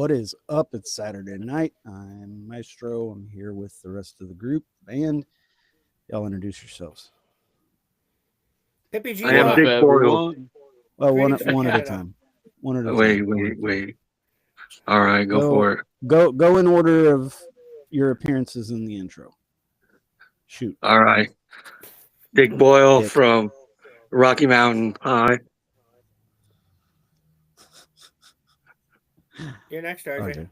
What is up? It's Saturday night. I'm Maestro. I'm here with the rest of the group, band. Y'all introduce yourselves. Hippie G I am Hawk. Dick Boyle. everyone. Well, Greetings from one at a Canada. time. One at a Wait, time. wait. All right, go Go for it. go in order of your appearances in the intro. Shoot. All right. Dick Boyle Dick. from Rocky Mountain High. You're next, RJ. RJ.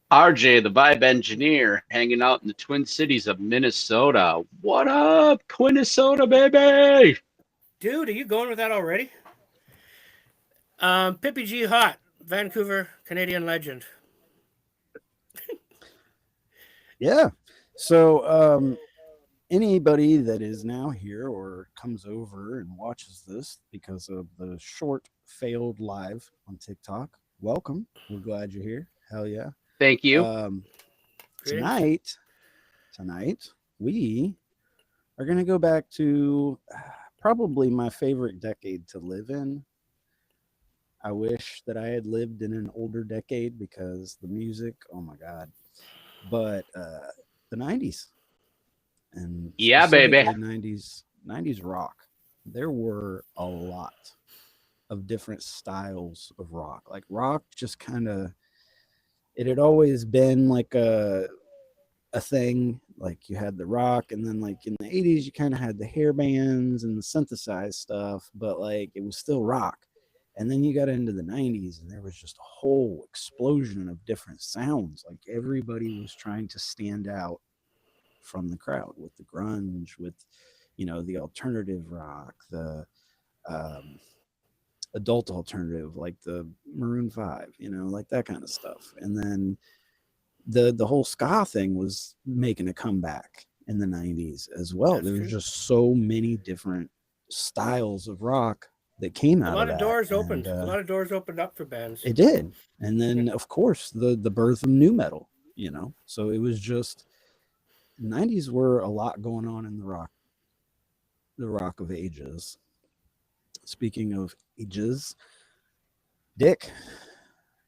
RJ, the Vibe Engineer, hanging out in the Twin Cities of Minnesota. What up, Minnesota, baby? Dude, are you going with that already? Pippi G Hot, Vancouver, Canadian legend. Yeah. So anybody that is now here or comes over and watches this because of the short failed live on TikTok, welcome. We're glad you're here. Hell yeah. Thank you. Greetings. Tonight we are going to go back to probably my favorite decade to live in. I wish that I had lived in an older decade because the music, oh my God. But the 90s. And Yeah, baby. 90s rock. There were a lot of different styles of rock. Like rock just kind of, it had always been like a thing. Like you had the rock, and then like in the 80s you kind of had the hair bands and the synthesized stuff, but like it was still rock. And then you got into the 90s and there was just a whole explosion of different sounds. Like everybody was trying to stand out from the crowd with the grunge, with, you know, the alternative rock, the adult alternative, like the Maroon 5, you know, like that kind of stuff. And then the whole ska thing was making a comeback in the 90s as well. That's There true. was just so many different styles of rock that came out A lot of of that. doors opened. And, A lot of doors opened up for bands. it did. And then of course the birth of new metal, you know. So it was just 90s were a lot going on in the rock of ages. Speaking of ages, Dick,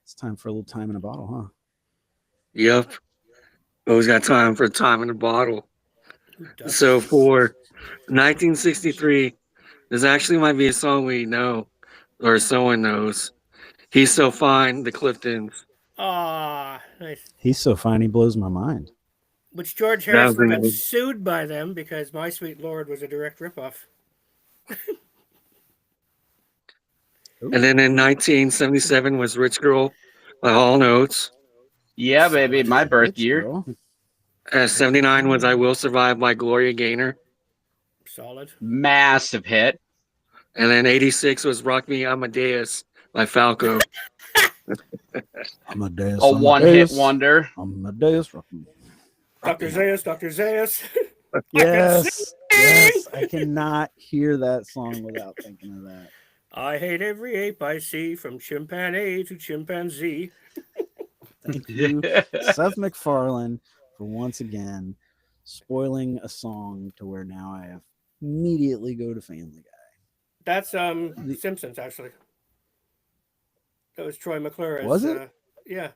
it's time for a little time in a bottle, huh? Yep. Always got time for time in a bottle. Who doesn't? So for 1963, this actually might be a song we know or someone knows. He's So Fine, the Cliftons. Aw, nice. He's so fine he blows my mind. Which George That was Harrison got the- sued by them because My Sweet Lord was a direct ripoff. And then in 1977 was Rich Girl by Hall Notes. Yeah, baby, my birth Rich year. girl. 79 was I Will Survive by Gloria Gaynor. Solid. Massive hit. And then 86 was Rock Me Amadeus by Falco. Amadeus. A one-hit Amadeus, wonder. Amadeus. Rock me. Dr. Zayas, Dr. Zayas. Yes. Yes. I cannot hear that song without thinking of that. I hate every ape I see, from chimpanzee to chimpanzee. Thank you, Seth MacFarlane, for once again spoiling a song to where now I have immediately go to Family Guy. That's Simpsons, actually. That was Troy McClure. Was it? Yeah.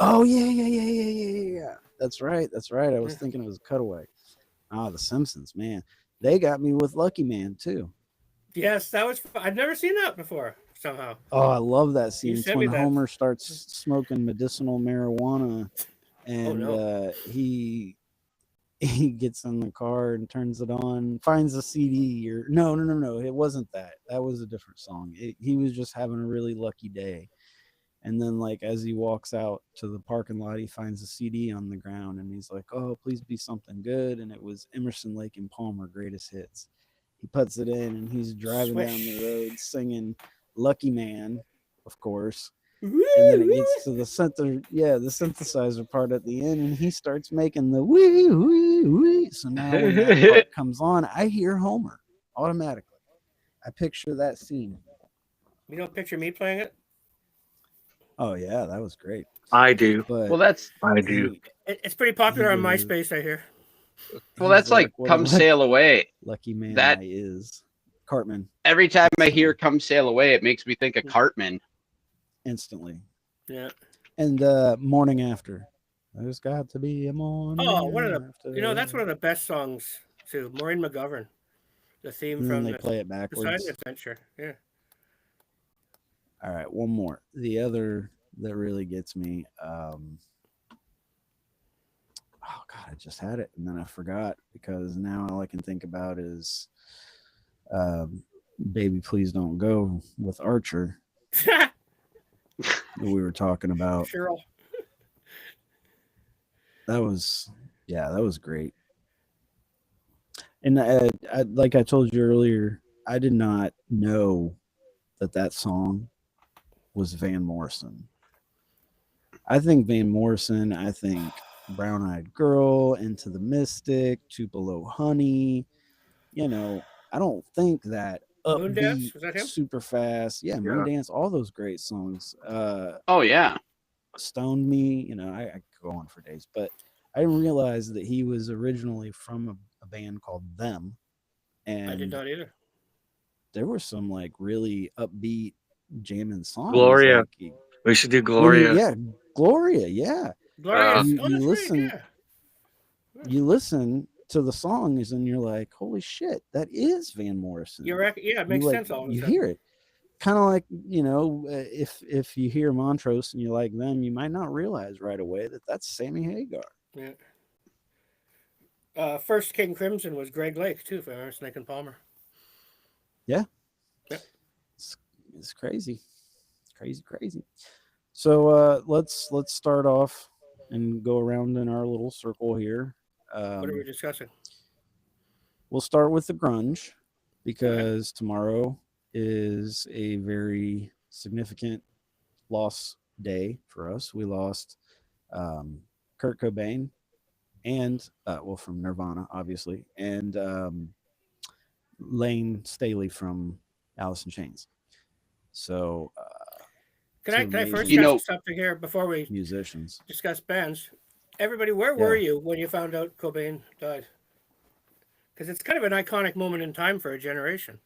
Oh yeah. That's right. I was thinking it was a cutaway. Ah, The Simpsons, man. They got me with Lucky Man too. Yes, that was. I've never seen that before. Somehow. Oh, I love that scene. It's sent me when that. Homer starts smoking medicinal marijuana, and no. he gets in the car and turns it on, finds a CD. Or no, it wasn't that. That was a different song. He was just having a really lucky day, and then like as he walks out to the parking lot, he finds a CD on the ground, and he's like, "Oh, please be something good." And it was Emerson, Lake and Palmer Greatest Hits. He puts it in, and he's driving down the road singing Lucky Man, of course. And then it gets to the synthesizer part at the end, and he starts making the wee wee wee. So now when that part comes on, I hear Homer automatically. I picture that scene. You don't picture me playing it? Oh yeah, that was great. I do. But Well, that's I do. It's pretty popular on He was- MySpace, I hear. that's like what Come a Sail Away. lucky man that- I is. Cartman Every time I hear Come Sail Away, it makes me think of Cartman. instantly. Yeah. And Morning After. There's got to be a morning Oh, after. that's one of the best songs too. Maureen McGovern, the theme And then from they the play it Poseidon backwards. Adventure. Yeah. All right, one more. The other that really gets me. Oh God, I just had it and then I forgot because now all I can think about is "Baby Please Don't Go" with Archer that we were talking about. Cheryl. That was great. And like I told you earlier, I did not know that song was Van Morrison. I think Van Morrison. I think Brown Eyed Girl, Into the Mystic, Tupelo Honey. I don't think that Moondance, upbeat, was that him? super fast. Yeah, Moondance, all those great songs. Oh yeah. Stoned Me. I could go on for days, but I didn't realize that he was originally from a band called Them, and I did not either. there were some like really upbeat jamming songs. Gloria. Like, We should do Gloria. yeah, Gloria. Yeah, Gloria. You that's listen- right, yeah. you listen to the songs and you're like, holy shit, that is Van Morrison. Yeah, it makes you, sense all of a you sudden. hear it kind of like if you hear Montrose and you like them, you might not realize right away that that's Sammy Hagar. Yeah. First King Crimson was Greg Lake too, for Ernest Nick and Palmer. It's crazy. Crazy. So let's start off and go around in our little circle here. What are we discussing? We'll start with the grunge because tomorrow is a very significant loss day for us. We lost Kurt Cobain and from Nirvana, obviously, and Lane Staley from Alice in Chains. So Can I amazing first You ask know- something here before we musicians. discuss bands? Everybody, where were you when you found out Cobain died? Because it's kind of an iconic moment in time for a generation.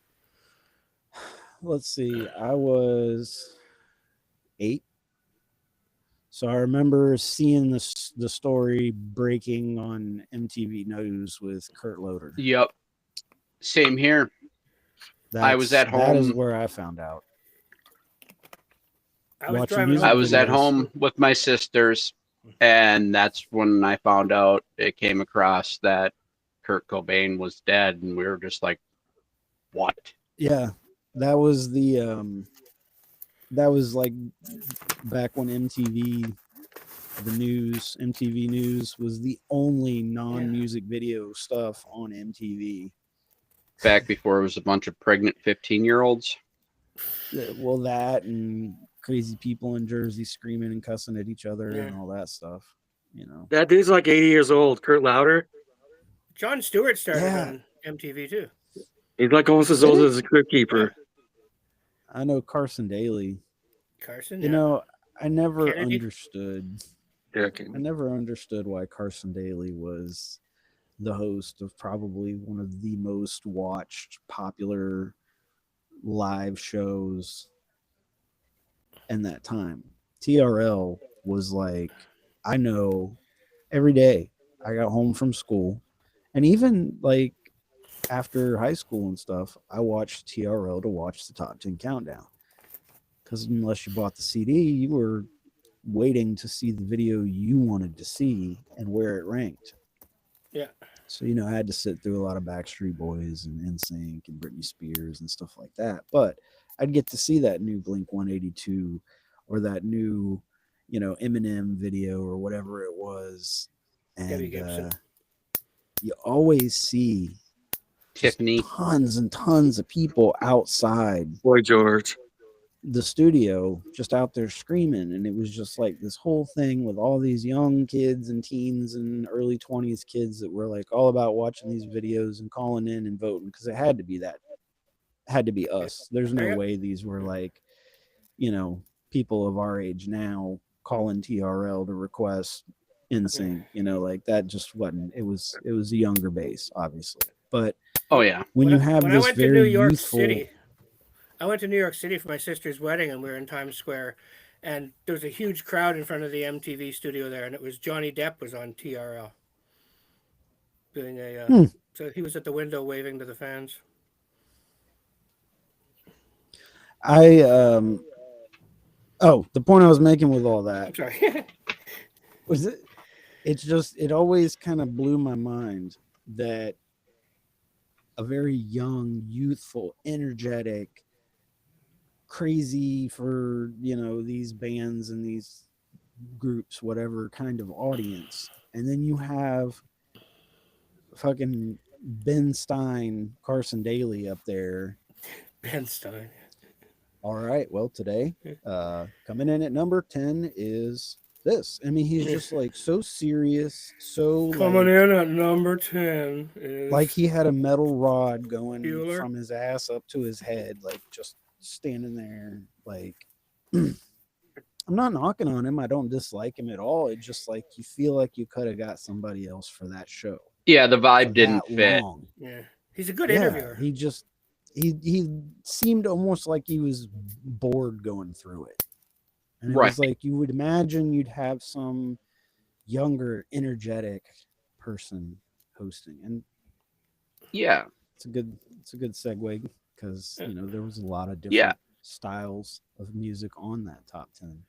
Let's see. I was 8. So I remember seeing the story breaking on MTV News with Kurt Loder. Yep. Same here. I was at That is home. where I found out. I was Watching driving music home. I was at videos. home with my sisters, and that's when I found out. It came across that Kurt Cobain was dead, and we were just like, "What?" Yeah, that was that was like back when MTV News was the only non-music video stuff on MTV. Back before it was a bunch of pregnant 15-year-olds. Well, that and crazy people in Jersey screaming and cussing at each other Yeah. and all that stuff. That dude's like 80 years old. Kurt Louder. John Stewart started Yeah. on MTV too. He's like almost as old as a crypt keeper. I know Carson Daly. Carson. I never Kennedy? understood. Yeah, I never understood why Carson Daly was the host of probably one of the most watched popular live shows in that time. TRL was like, I know every day I got home from school, and even like after high school and stuff, I watched TRL to watch the Top 10 Countdown. Because unless you bought the CD, you were waiting to see the video you wanted to see and where it ranked. Yeah. So, I had to sit through a lot of Backstreet Boys and NSYNC and Britney Spears and stuff like that. But I'd get to see that new Blink 182 or that new, Eminem video or whatever it was. Debbie And Gibson. you always see just Tiffany. tons and tons of people outside Boy George. the studio just out there screaming, and it was just like this whole thing with all these young kids and teens and early 20s kids that were like all about watching these videos and calling in and voting, because it had to be us. There's no Yeah. way these were like people of our age now calling TRL to request NSYNC. Like that just wasn't. It was a younger base, obviously, but Oh yeah. when you have when this I went very to New York youthful City, I went to New York City for my sister's wedding, and we were in Times Square, and there was a huge crowd in front of the MTV studio there, and it was Johnny Depp was on TRL doing a. Hmm. So he was at the window waving to the fans. The point I was making with all that I'm sorry. was it always kind of blew my mind that a very young, youthful, energetic, crazy for, these bands and these groups, whatever kind of audience. And then you have fucking Ben Stein, Carson Daly up there. Ben Stein. All right. Well, today, coming in at number 10 is this. I mean, he's just like so serious, so Coming in at number 10 is like he had a metal rod going Bueller. from his ass up to his head, like just standing there. Like, I'm not knocking on him. I don't dislike him at all. It's just like you feel like you could have got somebody else for that show. Yeah, the for vibe didn't that fit. long. Yeah, he's a good interviewer. He just he seemed almost like he was bored going through it. And it Right. was like you would imagine you'd have some younger, energetic person hosting. And Yeah. it's a good segue because there was a lot of different Yeah. styles of music on that top 10.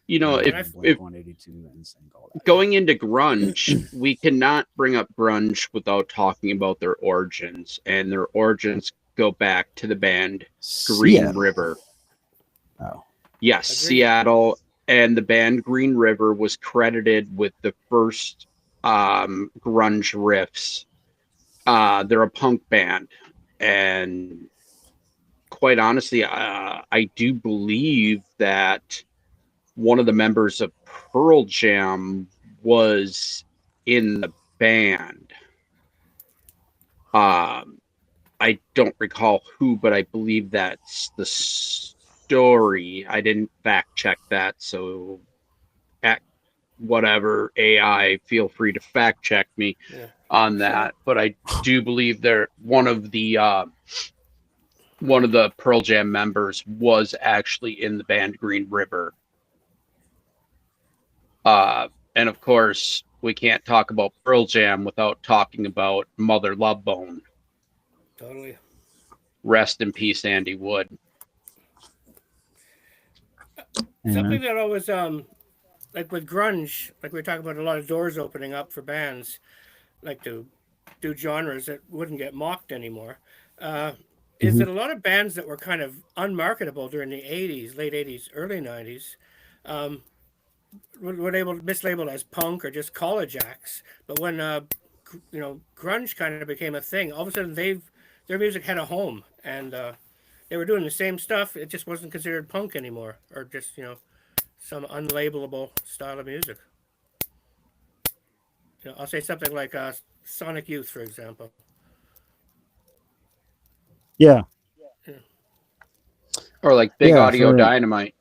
You know, if Blink 182 and sync all that. going into grunge, we cannot bring up grunge without talking about their origins, and their origins go back to the band Green Seattle. River. Oh, Yes, Agreed. Seattle, and the band Green River was credited with the first grunge riffs. They're a punk band, and quite honestly, I do believe that one of the members of Pearl Jam was in the band. I don't recall who, but I believe that's the story. I didn't fact check that, so at whatever AI, feel free to fact check me Yeah. on that. But I do believe they're one of the Pearl Jam members was actually in the band Green River. And of course, we can't talk about Pearl Jam without talking about Mother Love Bone. Totally. Rest in peace, Andy Wood. Something that always like with grunge, like we were talking about a lot of doors opening up for bands like to do genres that wouldn't get mocked anymore. Is that a lot of bands that were kind of unmarketable during the 80s, late 80s, early 90s, were mislabeled as punk or just college acts. But when grunge kind of became a thing, all of a sudden their music had a home, and they were doing the same stuff. It just wasn't considered punk anymore, or just some unlabelable style of music. I'll say something like Sonic Youth, for example. Yeah. Or like Big Yeah, Audio for- Dynamite.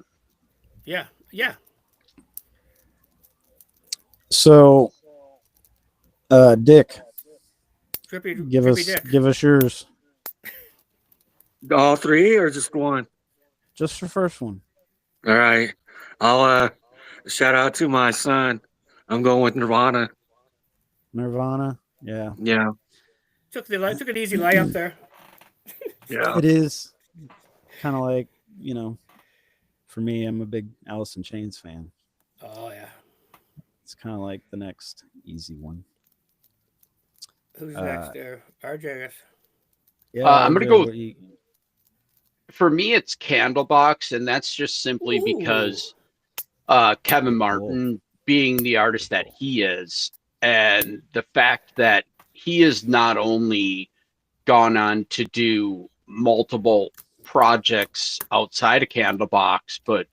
Yeah. So, Dick, Trippy give Dick. us yours. All three or just one? Just the first one. All right. I'll shout out to my son. I'm going with Nirvana. Nirvana. Yeah. Yeah. Took an easy layup there. Yeah. It is kind of like, for me, I'm a big Alice in Chains fan. Oh yeah. It's kind of like the next easy one. Who's next there? RJ, I guess. Yeah, I'm gonna go what with- do you- For me, it's Candlebox, and that's just simply Ooh. because Kevin Martin, being the artist that he is, and the fact that he has not only gone on to do multiple projects outside of Candlebox, but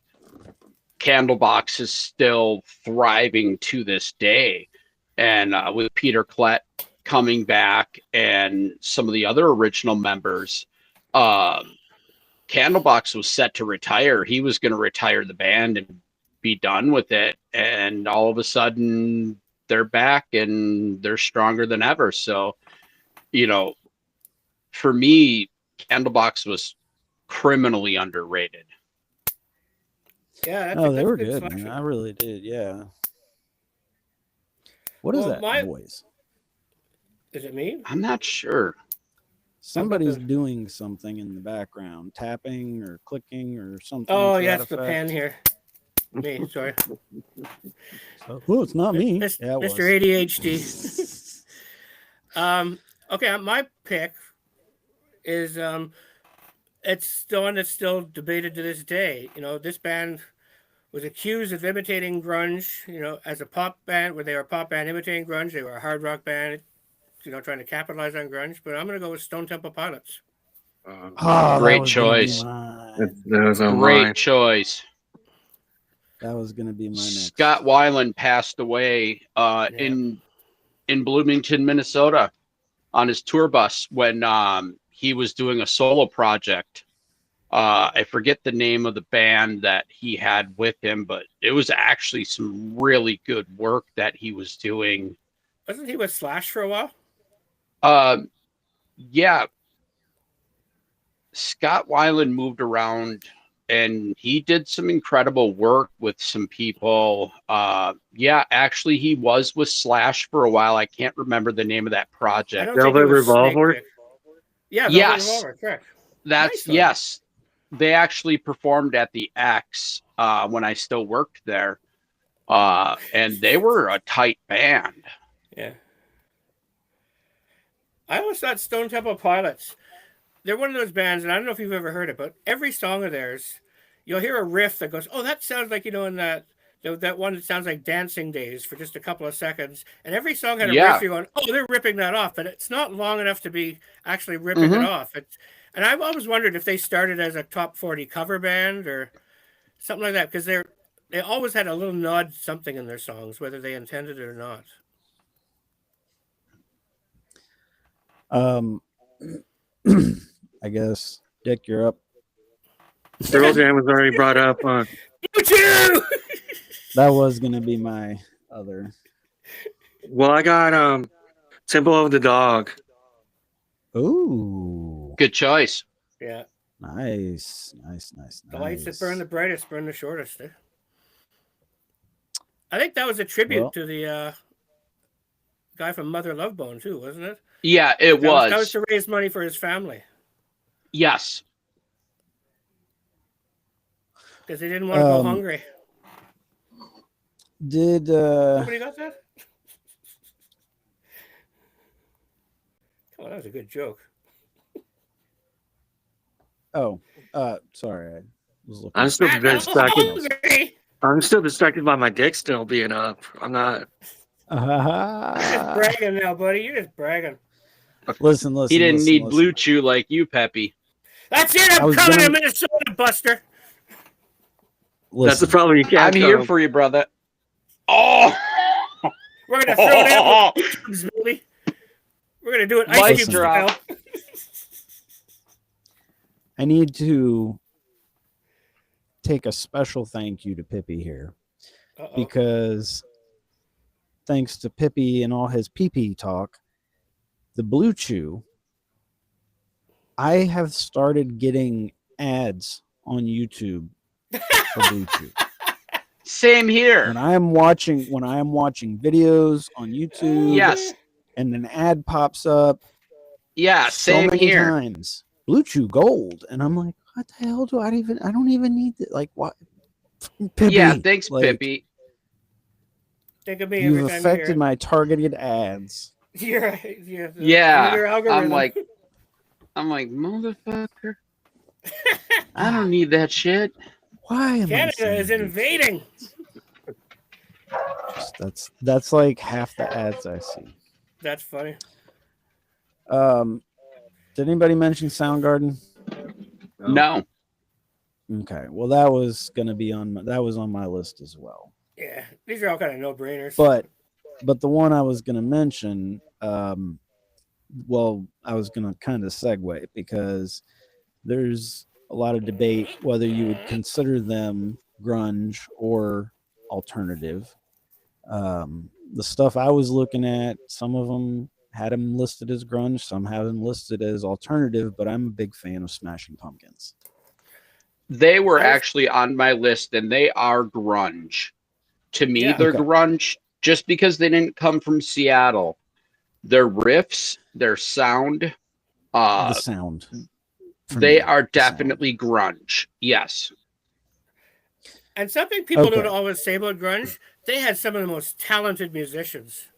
Candlebox is still thriving to this day. And with Peter Klett coming back and some of the other original members, Candlebox was set to retire. He was going to retire the band and be done with it. And all of a sudden, they're back and they're stronger than ever. So, for me, Candlebox was criminally underrated. Yeah, that's No, a, they that's were good good, man. selection. I really did. Yeah. What is Well, that noise? Is it me? I'm not sure. Somebody's the- doing something in the background, tapping or clicking or something. Oh, to yes, that the effect. pen here. Me, sorry. So, oh, it's not me. Mis- Yeah, it was. Mr. ADHD. Okay, my pick is it's the one that's still debated to this day. You know, this band was accused of imitating grunge, you know, as a pop band, where they were a pop band imitating grunge. They were a hard rock band, you know, trying to capitalize on grunge. But I'm going to go with Stone Temple Pilots. Oh, that Great was gonna be choice. mine. That was on Great mine. choice. That was gonna be my next. Scott Weiland passed away in Bloomington, Minnesota, on his tour bus when he was doing a solo project. I forget the name of the band that he had with him, but it was actually some really good work that he was doing. Wasn't he with Slash for a while? Yeah. Scott Weiland moved around and he did some incredible work with some people. Yeah, actually, he was with Slash for a while. I can't remember the name of that I project. don't think it Velvet was Snake Revolver? Pit. Yeah, Velvet Yes. Revolver, correct. That's Nice one. yes. They actually performed at the X when I still worked there, and they were a tight band. Yeah. I always thought Stone Temple Pilots, they're one of those bands, and I don't know if you've ever heard it, but every song of theirs, you'll hear a riff that goes, oh, that sounds like, you know, in that one that sounds like Dancing Days for just a couple of seconds. And every song had a Yeah. riff, you're going, oh, they're ripping that off, but it's not long enough to be actually ripping it off. And I've always wondered if they started as a top 40 cover band or something like that, because they always had a little nod something in their songs, whether they intended it or not. I guess Dick, you're up. Pearl Jam was already brought up. Choo-choo! That was gonna be my other. Well, I got Temple of the Dog. Ooh, Good choice. Yeah. nice. The lights that burn the brightest burn the shortest. Eh? I think that was a tribute to the guy from Mother Love Bone too, wasn't it? Yeah, it was. That was to raise money for his family Yes. because they didn't want to go hungry. Did Nobody got that? Oh, that was a good joke. oh sorry, I was looking. I'm still I'm distracted. hungry. I'm still distracted by my dick still being up. I'm not. You're just bragging now, buddy. You're just bragging. Listen. He didn't listen, need listen. Blue Chew like you, Peppy. That's it. I I'm was coming gonna- to Minnesota, Buster. That's the Listen, problem. You can't. I'm here come. for you, brother. Oh! We're gonna throw that with tubes, baby. We're gonna do it Mic ice cube drop. style. I need to take a special thank you to Pippi here Uh-oh. because thanks to Pippi and all his pee talk, the Blue Chew, I have started getting ads on YouTube for Blue Chew. Same here. When I am watching videos on YouTube, Yes. and an ad pops up, Yeah, so same many here. times, Blue Chew Gold, and I'm like, what the hell do I don't even need it. Like, what? Pippi, Yeah, thanks, like, Pippi. Think of me You've every time affected my targeted ads. you're Yeah, your algorithm. I'm like, motherfucker. I don't need that shit. Why am I Canada seeing is these? invading. That's like half the ads I see. That's funny. Did anybody mention Soundgarden? No. Okay, well that was gonna be on my list as well. Yeah, these are all kind of no-brainers. But the one I was gonna mention, well, I was gonna kind of segue because there's a lot of debate whether you would consider them grunge or alternative. The stuff I was looking at, some of them had them listed as grunge, some have them listed as alternative, but I'm a big fan of Smashing Pumpkins. They were I was- actually on my list, and they are grunge. To me, Yeah. they're Okay. grunge just because they didn't come from Seattle. Their riffs, their sound, The sound. for they me, are the sound. definitely grunge. Yes. And something people Okay. don't always say about grunge, they had some of the most talented musicians.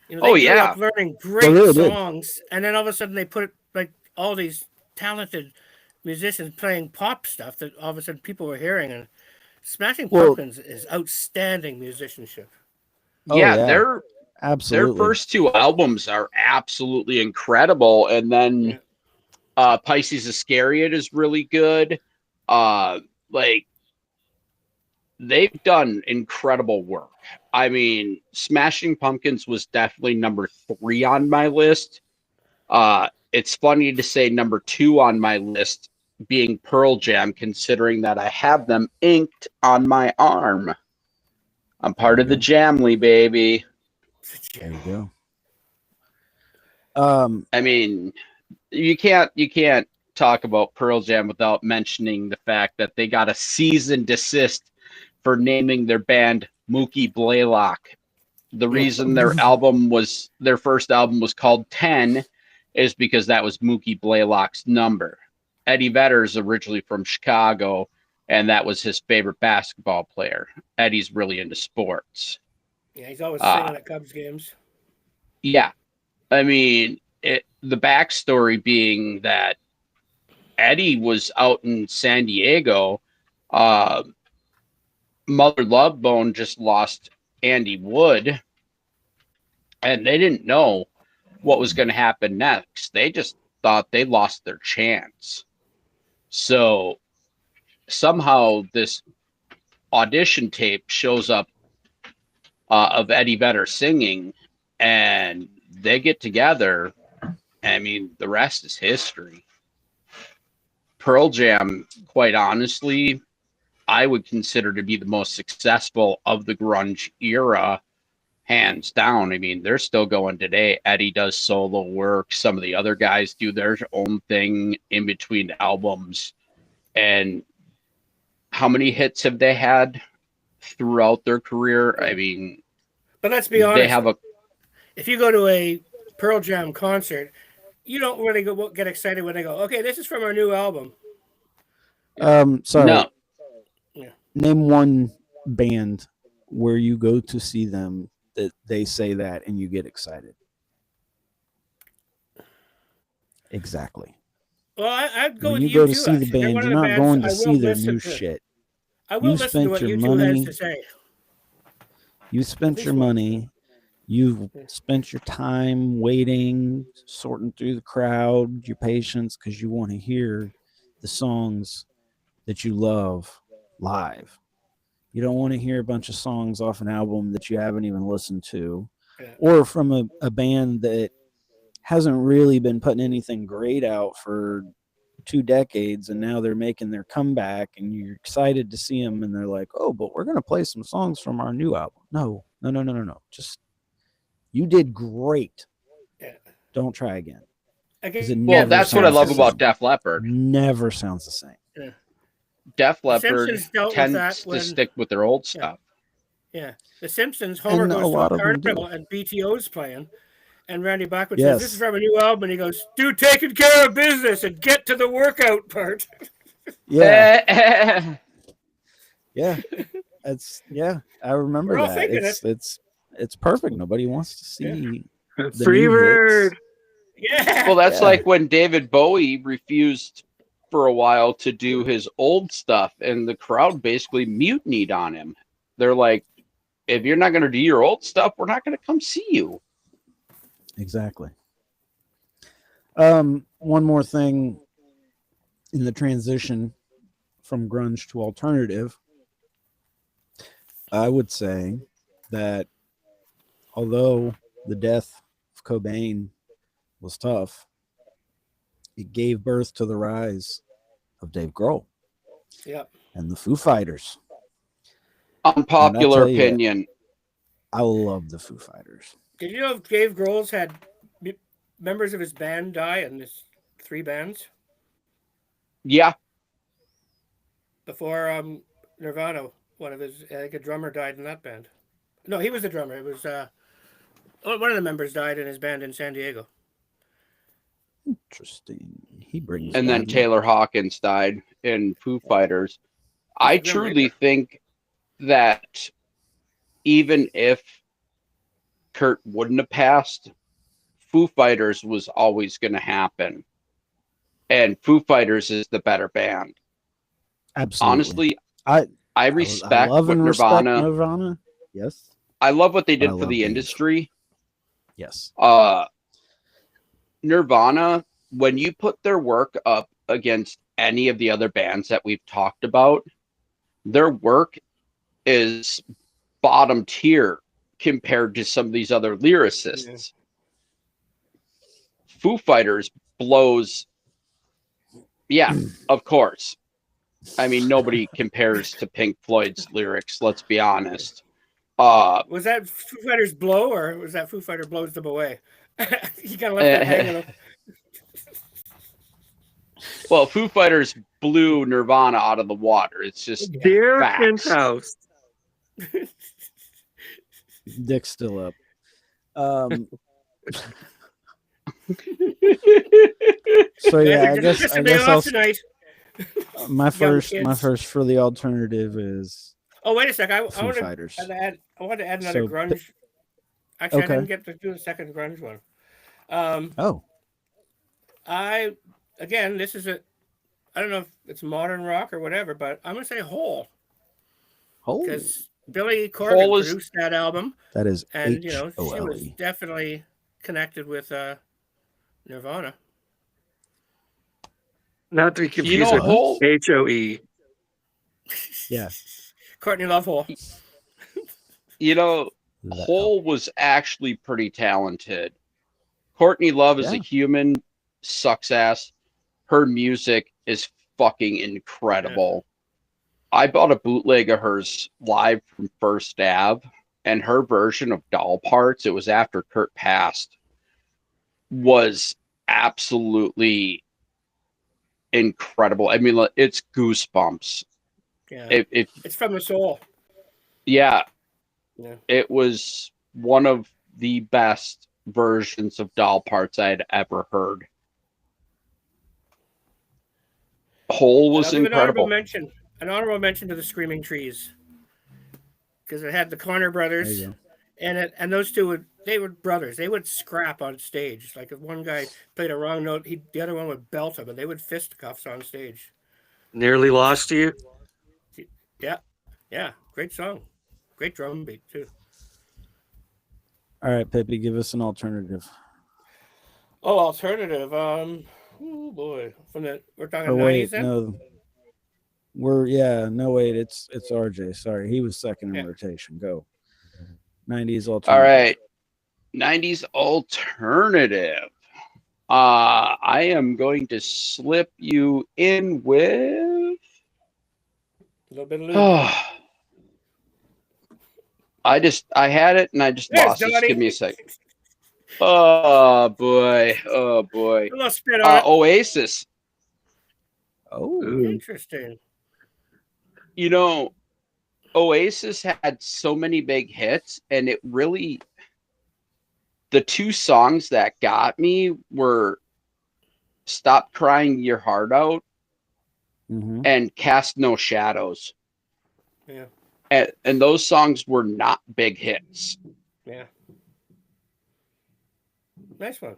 You know, they Oh, grew yeah. up learning They great really did. songs, and then all of a sudden they put like all these talented musicians playing pop stuff that all of a sudden people were hearing. And Smashing Well, Pumpkins is outstanding musicianship. Oh, Yeah, yeah. their absolutely. first two albums are absolutely incredible, and then Pisces Iscariot is really good. Like they've done incredible work. I mean, Smashing Pumpkins was definitely number 3 on my list. It's funny to say number 2 on my list being Pearl Jam, considering that I have them inked on my arm. I'm part There of you the go. Jamly, baby. There you go. I mean, you can't talk about Pearl Jam without mentioning the fact that they got a cease and desist for naming their band Mookie Blaylock. The reason their first album was called 10 is because that was Mookie Blaylock's number. Eddie Vedder's originally from Chicago, and that was his favorite basketball player. Eddie's really into sports. Yeah, he's always singing at Cubs games. Yeah. I mean, the backstory being that Eddie was out in San Diego. Mother Love Bone just lost Andy Wood, and they didn't know what was going to happen next. They just thought they lost their chance. So somehow this audition tape shows up of Eddie Vedder singing, and they get together. I mean, the rest is history. Pearl Jam, quite honestly, I would consider to be the most successful of the grunge era, hands down. I mean, they're still going today. Eddie does solo work. Some of the other guys do their own thing in between albums. And how many hits have they had throughout their career? I mean, But let's be honest. they have a. If you go to a Pearl Jam concert, you don't really get excited when they go, "Okay, this is from our new album." Sorry. No. Yeah. Name one band where you go to see them that they say that and you get excited. Exactly. Well, I'd go When with you go to U2, see the actually. They're band, one you're of the not bands going to I see will their listen new to. shit. I will You listen to spent what your U2 money. has to say. You spent least your one. money. You've spent your time waiting, sorting through the crowd, your patience, because you want to hear the songs that you love live. You don't want to hear a bunch of songs off an album that you haven't even listened to, Yeah. or from a band that hasn't really been putting anything great out for 2 decades, and now they're making their comeback, and you're excited to see them, and they're like, "Oh, but we're gonna play some songs from our new album." No. Just you did great. Yeah. Don't try again. Again, It Well, never that's what I sounds love the about same. Def Leppard. Never sounds the same. Yeah. Def The Leppard Simpsons dealt with tends that to when stick with their old stuff. yeah, The Simpsons. Homer And a goes to a lot of them carnival do. and BTO's playing, and Randy Bachman says, "This is Yes. from a new album," and he goes, "Do taking care of business and get to the workout part." Yeah. Yeah. I remember We're all that. thinking It's perfect. Nobody wants to see the new Freebird. hits. Yeah. Well, that's Yeah. like when David Bowie refused for a while to do his old stuff, and the crowd basically mutinied on him. They're like, if you're not going to do your old stuff, we're not going to come see you. Exactly. One more thing in the transition from grunge to alternative, I would say that although the death of Cobain was tough, it gave birth to the rise of Dave Grohl Yep. and the Foo Fighters. Unpopular tell you, opinion. I love the Foo Fighters. Did you know Dave Grohl's had members of his band die in his 3 bands? Yeah. before Nirvana. One of his, I think, a drummer died in that band. No, he was the drummer. It was one of the members died in his band in San Diego. Interesting. He brings. And then that. Taylor Hawkins died in Foo Fighters. I Grim truly Reaper. think that even if Kurt wouldn't have passed, Foo Fighters was always going to happen. And Foo Fighters is the better band. Absolutely. Honestly, I I respect love what and respect Nirvana. Nirvana. Yes. I love what they But I did for love the Dave. industry. Yes. Nirvana, when you put their work up against any of the other bands that we've talked about, their work is bottom tier compared to some of these other lyricists. Foo Fighters blows. Yeah, of course. I mean, nobody compares to Pink Floyd's lyrics, let's be honest. Was that Foo Fighters Blow, or was that Foo Fighter Blows Them Away? You kind of left that hanging. Well, Foo Fighters blew Nirvana out of the water. It's just Dear facts. Penthouse. Dick's still up. So yeah, I guess I'll, tonight. my first kids. for the alternative is Oh, wait a sec. I Foo want to Fighters. add another So, grunge. Actually, okay. I didn't get to do the second grunge one. Oh, Again, this is I don't know if it's modern rock or whatever, but I'm gonna say Hole, holy, because Billy Hole Corgan is- produced that album, that is and you know she was H-O-L-E. definitely connected with Nirvana. Not to be confused You know, with Hole. HOE. Yeah. Courtney Love Hole. You know, That- Hole was actually pretty talented. Courtney Love is a Yeah. human, sucks ass. Her music is fucking incredible. I bought a bootleg of hers live from First Ave, and her version of Doll Parts, it was after Kurt passed, was absolutely incredible. I mean, it's goosebumps. Yeah, It's from the soul. yeah, Yeah. it was one of the best versions of Doll Parts I had ever heard. Hole was I'll give incredible. An honorable mention to the Screaming Trees, because it had the Connor There brothers, you go. and those two they were brothers. They would scrap on stage. Like if one guy played a wrong note, the other one would belt him, and they would fisticuffs on stage. Nearly lost you. Yeah, great song, great drum beat too. All right, Pepe, give us an alternative. Oh, alternative. Oh boy, we're talking Or wait, 90s then. no. Wait, it's RJ. Sorry, he was second in rotation. Go. 90s alternative. All right. 90s alternative. I am going to slip you in with. A little bit of Lou. I had it and I just There's lost it. Just Donnie. give me a sec. Oh boy. Oh boy. A little spit on it. Oasis. Oh, Interesting. You know, Oasis had so many big hits, and it really, the two songs that got me were Stop Crying Your Heart Out mhm. and Cast No Shadows. Yeah. And those songs were not big hits. Yeah. Nice one.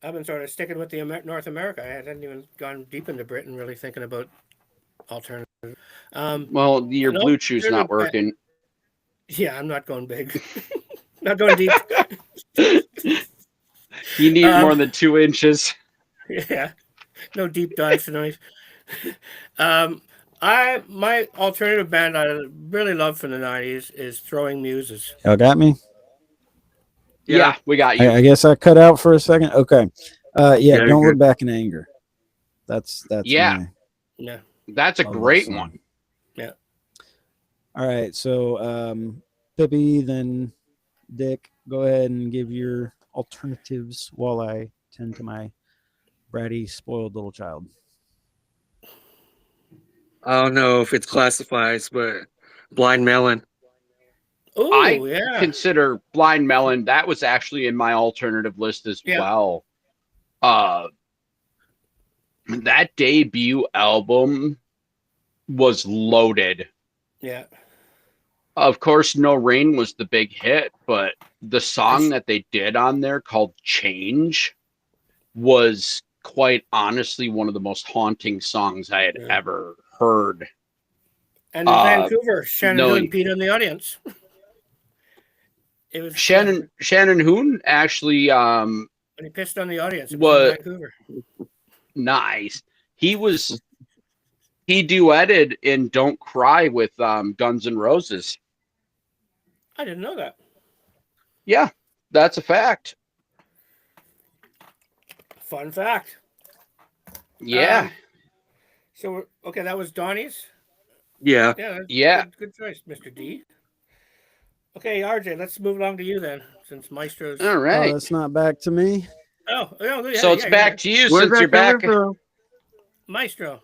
I've been sort of sticking with the North America. I hadn't even gone deep into Britain, really thinking about alternative. Well, your Nope, Blue Chew's they're not the best. working. Yeah, I'm not going big. Not going deep. You need more than 2 inches. Yeah. No deep dives tonight. My alternative band I really love from the 90s is Throwing Muses. Y'all got me? Yeah, we got you. I guess I cut out for a second. Okay. Yeah, Don't you're Look Back in Anger. That's Yeah. my Yeah. That's a love that great song. one. Yeah. All right, so Pippi, then Dick, go ahead and give your alternatives while I tend to my bratty, spoiled little child. I don't know if it's classifies, but Blind Melon. I Oh, yeah. consider Blind Melon. That was actually in my alternative list as Yeah. well. That debut album was loaded. Yeah. Of course, No Rain was the big hit, but the song that they did on there called Change was quite honestly one of the most haunting songs I had ever heard. And in Vancouver, Shannon no, Hoon peed in the audience. It was Shannon Hoon actually when he pissed on the audience. It was was in Vancouver. nice. He duetted in Don't Cry with Guns N' Roses. I didn't know that. Yeah, that's a fact. Fun fact. Yeah. So okay, that was Donnie's. Yeah. Yeah. Good choice, Mr. D. Okay, RJ, let's move along to you then, since Maestro's. All right. Oh, that's not back to me. Oh, yeah, so it's back to you Where's since you're back. Maestro.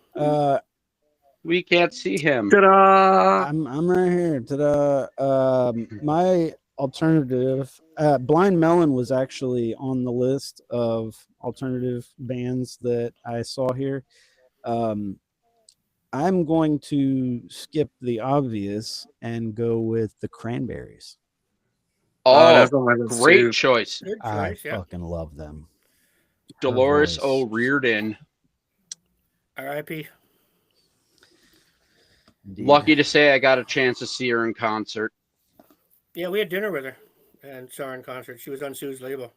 We can't see him. Ta-da! I'm right here. Ta-da. My alternative, Blind Melon was actually on the list of alternative bands that I saw here. I'm going to skip the obvious and go with the Cranberries. Oh, that's on my list great too. choice. Good I choice, yeah. fucking love them. Her Dolores voice. O'Riordan. R.I.P. Indeed. Lucky to say I got a chance to see her in concert. Yeah, we had dinner with her and saw her in concert. She was on Sue's label.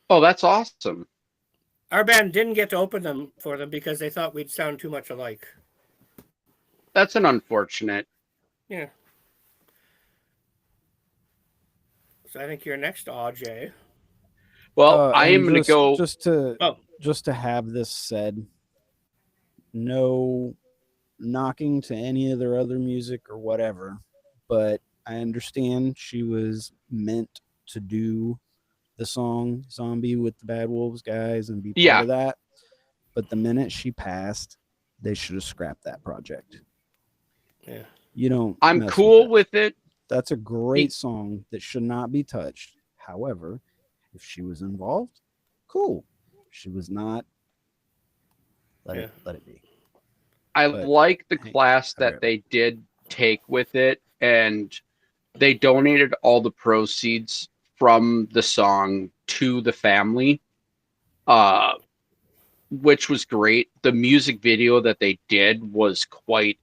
Oh, that's awesome. Our band didn't get to open them for them because they thought we'd sound too much alike. That's an unfortunate. Yeah. So I think you're next, AJ. Well, I am and going to go. Just to have this said, no knocking to any of their other music or whatever, but I understand she was meant to do the song Zombie with the Bad Wolves guys and be part of that. But the minute she passed, they should have scrapped that project. Yeah. You don't. I'm cool with it. That's a great song that should not be touched. However, if she was involved, cool. If she was not, let it be. I like the class that they did take with it, and they donated all the proceeds from the song to the family, which was great. The music video that they did was quite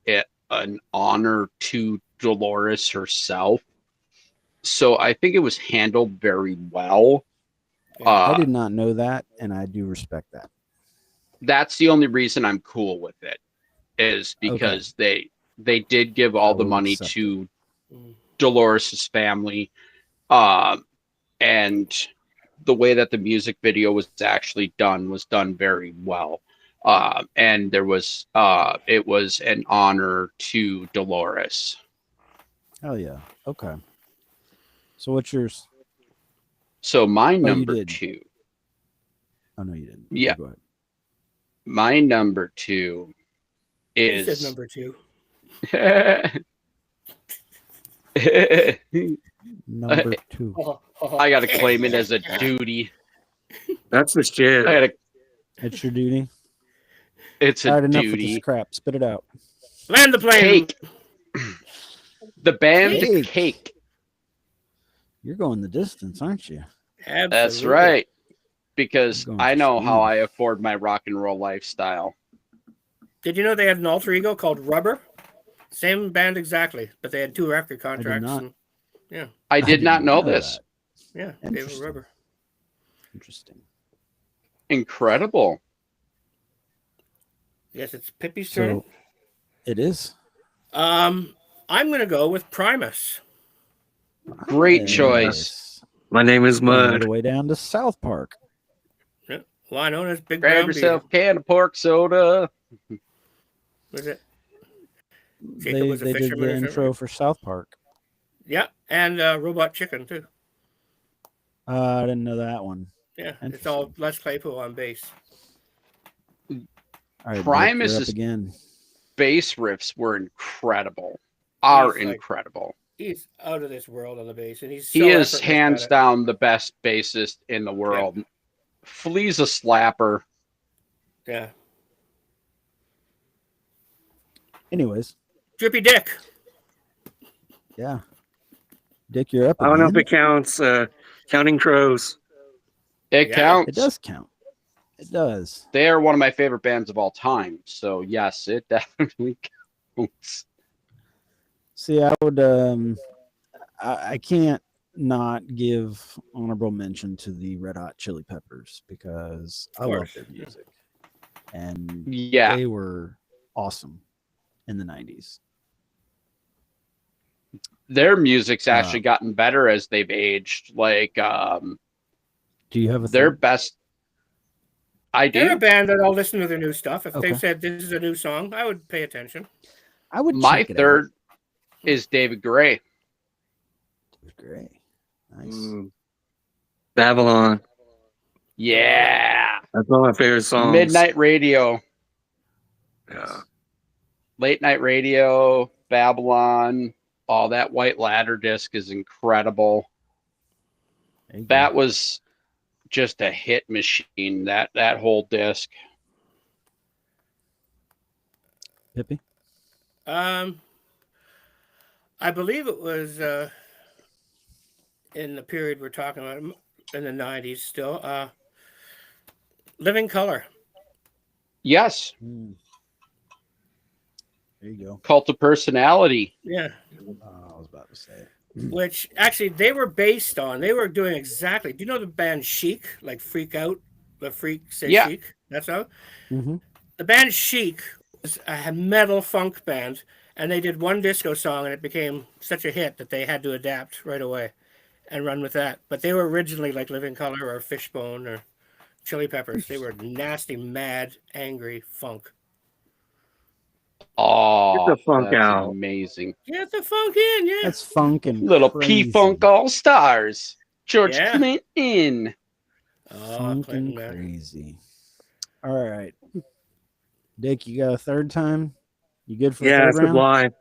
an honor to Dolores herself. So I think it was handled very well. I did not know that, and I do respect that. That's the only reason I'm cool with it, is because they did give all the money to Dolores's family, and the way that the music video was actually done was done very well. And there was it was an honor to Dolores. Hell yeah. Okay. So what's yours? So my number 2. Oh no, you didn't. Yeah. Go ahead. My number 2 is. He said number 2. Number 2. I gotta claim it as a duty. That's the shit. It's your duty. It's a All right, enough with duty. this crap. Spit it out. Land the plane. Cake. The band Cake. You're going the distance, aren't you? Absolutely. That's right. Because Going I for know how speed. I afford my rock and roll lifestyle. Did you know they had an alter ego called Rubber? Same band exactly, but they had 2 record contracts. not. And, yeah. I did not didn't know this. that. Yeah. They were Interesting. Rubber. Interesting. Incredible. Yes, it's Pippi's turn. So it is. I'm gonna go with Primus. Great choice. My name is Going all Mud. the way down to South Park. Yeah. Well, known as Big Grab Brown yourself Beaver. a can of pork soda. Was it? They Jacob was a did fisherman the or something? intro for South Park. Yeah, and Robot Chicken too. I didn't know that one. Yeah, it's all Les Claypool on bass. All right, Dick, Primus you're up is again. bass riffs were incredible. Are He's like- incredible. He's out of this world on the bass, and he's He so is effortless hands at it. down the best bassist in the world. Flea's a slapper. Yeah. Anyways, Drippy Dick. yeah. Dick, you're up I don't know if again. it counts. Counting Crows. It Yeah. counts. It does count. It does. They are one of my favorite bands of all time. So yes, it definitely counts. See, I would I can't not give honorable mention to the Red Hot Chili Peppers because I love course. their music. And Yeah. they were awesome in the 90s. Their music's actually gotten better as they've aged. Like Do you have a their third? best I They're a do. band that I'll listen to their new stuff. If Okay. they've said this is a new song, I would pay attention. I would My check it third out. is David Gray. It was great. Nice. Babylon. Yeah. That's one of my favorite songs. Midnight Radio. Yeah. Late Night Radio, Babylon. Oh, that White Ladder disc is incredible. There you go. That was just a hit machine, that whole disc. Pippi? I believe it was in the period we're talking about, in the 90s still. Living Color. Yes. Mm. There you go. Cult of Personality. Yeah. I was about to say it. Which actually they were based on. They were doing exactly. Do you know the band Chic? Like Freak Out? The Freak say Yeah. Chic? That's how? Mm-hmm. The band Chic was a metal funk band, and they did one disco song, and it became such a hit that they had to adapt right away and run with that. But they were originally like Living Color or Fishbone or Chili Peppers. They were nasty, mad, angry funk. Oh, Get the funk that's out. amazing. Get the funk in, yeah. That's funk and Little crazy. P-Funk All-Stars. George Yeah. Clinton. Oh, Funk Clinton, and man. crazy. All right. Dick, you got a third time? You good for the Yeah, third round? Sublime.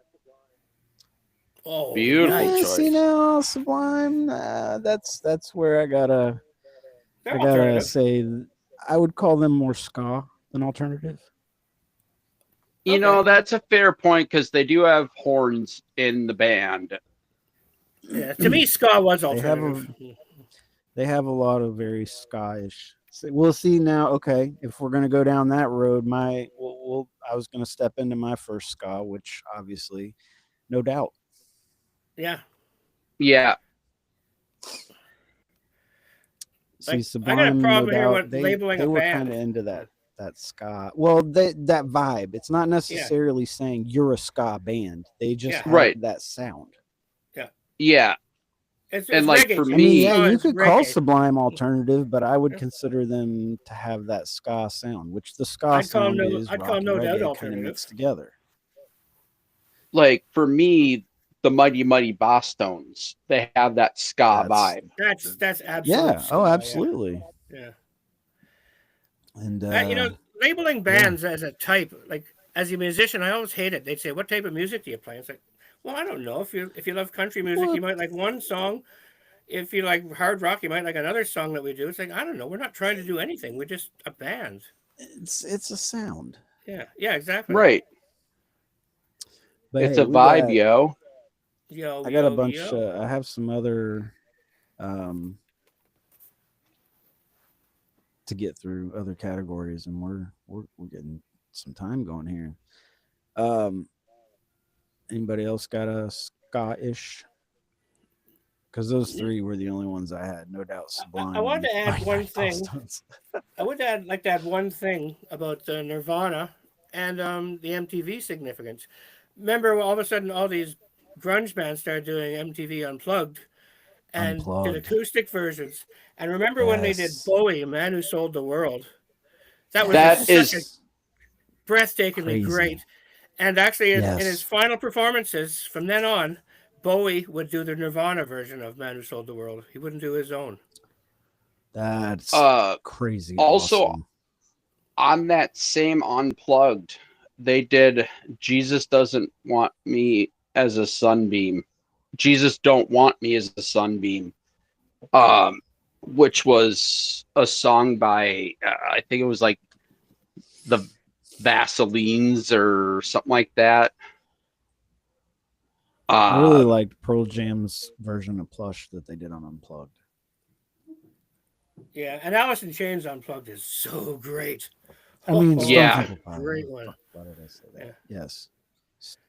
Oh, Beautiful nice. Yes, choice. you know, Sublime. That's where I gotta They're I gotta alternative. say I would call them more ska than alternative. You Okay. know, that's a fair point because they do have horns in the band. Yeah, to me, ska was They have a- alternative. They have a lot of very ska-ish. So we'll see now. Okay, if we're gonna go down that road, I was gonna step into my first ska, which obviously, no doubt. Yeah. Yeah. See, I got a Sublime, problem no here doubt, with they labeling a were band. kind of into that ska. Well, that vibe. It's not necessarily saying you're a ska band. They just Yeah. have Right. that sound. Yeah. It's And, like, reggae. for To I me- mean, ska yeah, you is could call reggae. Sublime alternative, but I would Yeah. consider them to have that ska sound, which the ska I'd call sound No- is I'd rock call and No Doubt reggae kind of alternative. mixed together. Like, for me, the Mighty Mighty Boss Tones, they have that ska That's- vibe. That's absolutely. Yeah. ska, Oh, absolutely. Yeah. And You know, labeling bands as a type, like as a musician, I always hate it. They'd say, "What type of music do you play?" It's like, well, I don't know. If you love country music, Well- you might like one song. If you like hard rock, you might like another song that we do. It's like, I don't know. We're not trying to do anything. We're just a band. it's a sound. Yeah. Yeah. Exactly. Right. But It's hey, a we vibe, got- yo. Yo. I got a yo, bunch. yo. I have some other to get through, other categories, and we're getting some time going here. Anybody else got a Scottish? Because those three were the only ones I had, no doubt. Sublime. I wanted to and add Mighty one Mighty thing. Boss Tones. I would add like that one thing about Nirvana and the MTV significance. Remember, all of a sudden, all these grunge bands started doing MTV Unplugged and Unplugged. did acoustic versions. And remember when they did Yes. Bowie, A Man Who Sold the World? That was That such is- a breathtakingly Crazy. great. And actually, in Yes. his final performances, from then on, Bowie would do the Nirvana version of Man Who Sold the World. He wouldn't do his own. That's Uh, crazy. also- awesome. on that same Unplugged, they did Jesus Doesn't Want Me as a Sunbeam. Jesus Don't Want Me as a Sunbeam. Which was a song by I think it was like the Vaselines or something like that. I really liked Pearl Jam's version of Plush that they did on Unplugged. Yeah, and Alice in Chains Unplugged is so great. I mean, Oh, Stone Yeah. Temple Pilots. Great one. Why did I say that? Yes.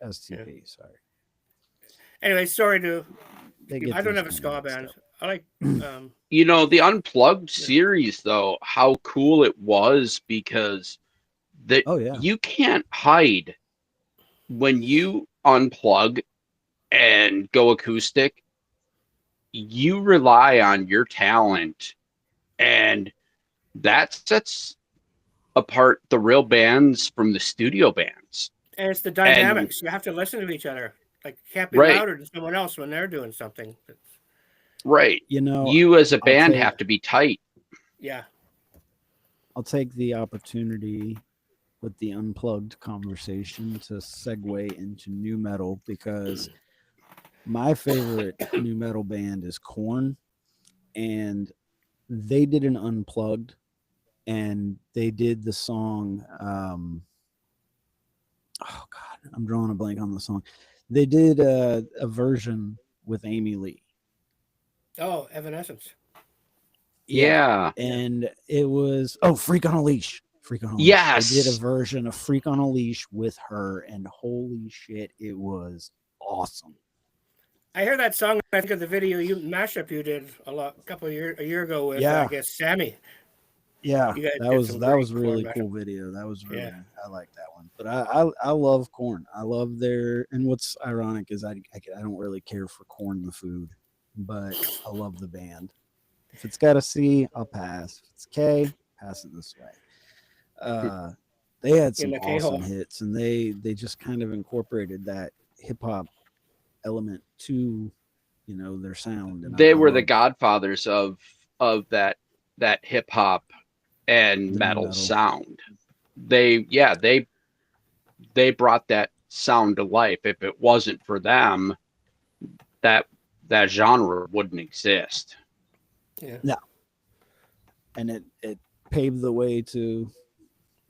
STP, sorry. Anyway, sorry to. They get I don't these have a kinda ska mixed band. up. I like. You know, the Unplugged series, though, how cool it was, because that Oh, yeah. you can't hide when you unplug and go acoustic. You rely on your talent, and that sets apart the real bands from the studio bands. And it's the dynamics. You have to listen to each other. Like, you can't be Right. louder than someone else when they're doing something. Right. You know, You as a I'll band take- have to be tight. Yeah. I'll take the opportunity with the Unplugged conversation to segue into new metal, because my favorite new metal band is Korn, and they did an Unplugged, and they did the song. Oh God, I'm drawing a blank on the song. They did a version with Amy Lee. Oh, Evanescence. Yeah. And it was Freak on a Leash. Freak on a Leash. Yes. They did a version of Freak on a Leash with her, and holy shit, it was awesome. I hear that song. I think of the video mashup you did a year ago with I guess Sammy. Yeah, You guys that did was some that great was a really Korn cool video. That was really Yeah. I like that one. But I love Korn. I love their, and what's ironic is I don't really care for Korn the food, but I love the band. If it's got a C, I'll pass. If it's K, pass it this way. They had some the K-hole. awesome hits, and they just kind of incorporated that hip hop element to, you know, their sound. And They I were the love godfathers of that hip hop and the metal metal. sound. They brought that sound to life. If it wasn't for them, that genre wouldn't exist. Yeah. and it paved the way to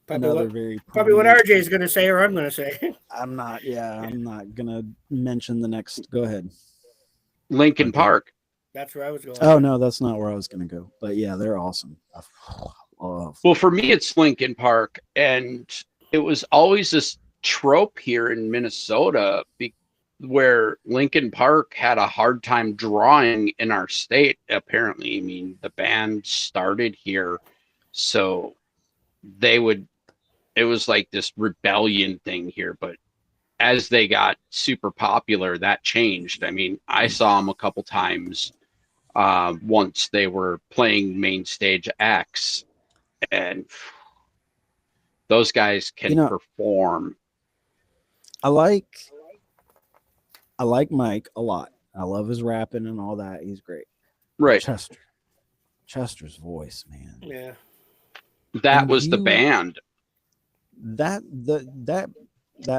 Probably another what, very probably what prominent- RJ is going to say, or I'm going to say. I'm not gonna mention the next. Go ahead. Linkin Okay. Park. That's where I was going. Oh no, that's not where I was gonna go. But yeah, they're awesome. I love. Well, for me, it's Linkin Park, and it was always this trope here in Minnesota where Linkin Park had a hard time drawing in our state. Apparently, I mean, the band started here, so it was like this rebellion thing here. But as they got super popular, that changed. I mean, I saw them a couple times once they were playing main stage acts, and those guys can perform. I like Mike a lot. I love his rapping and all that. He's great. Right. Chester's voice, man. Yeah. That And was the band. That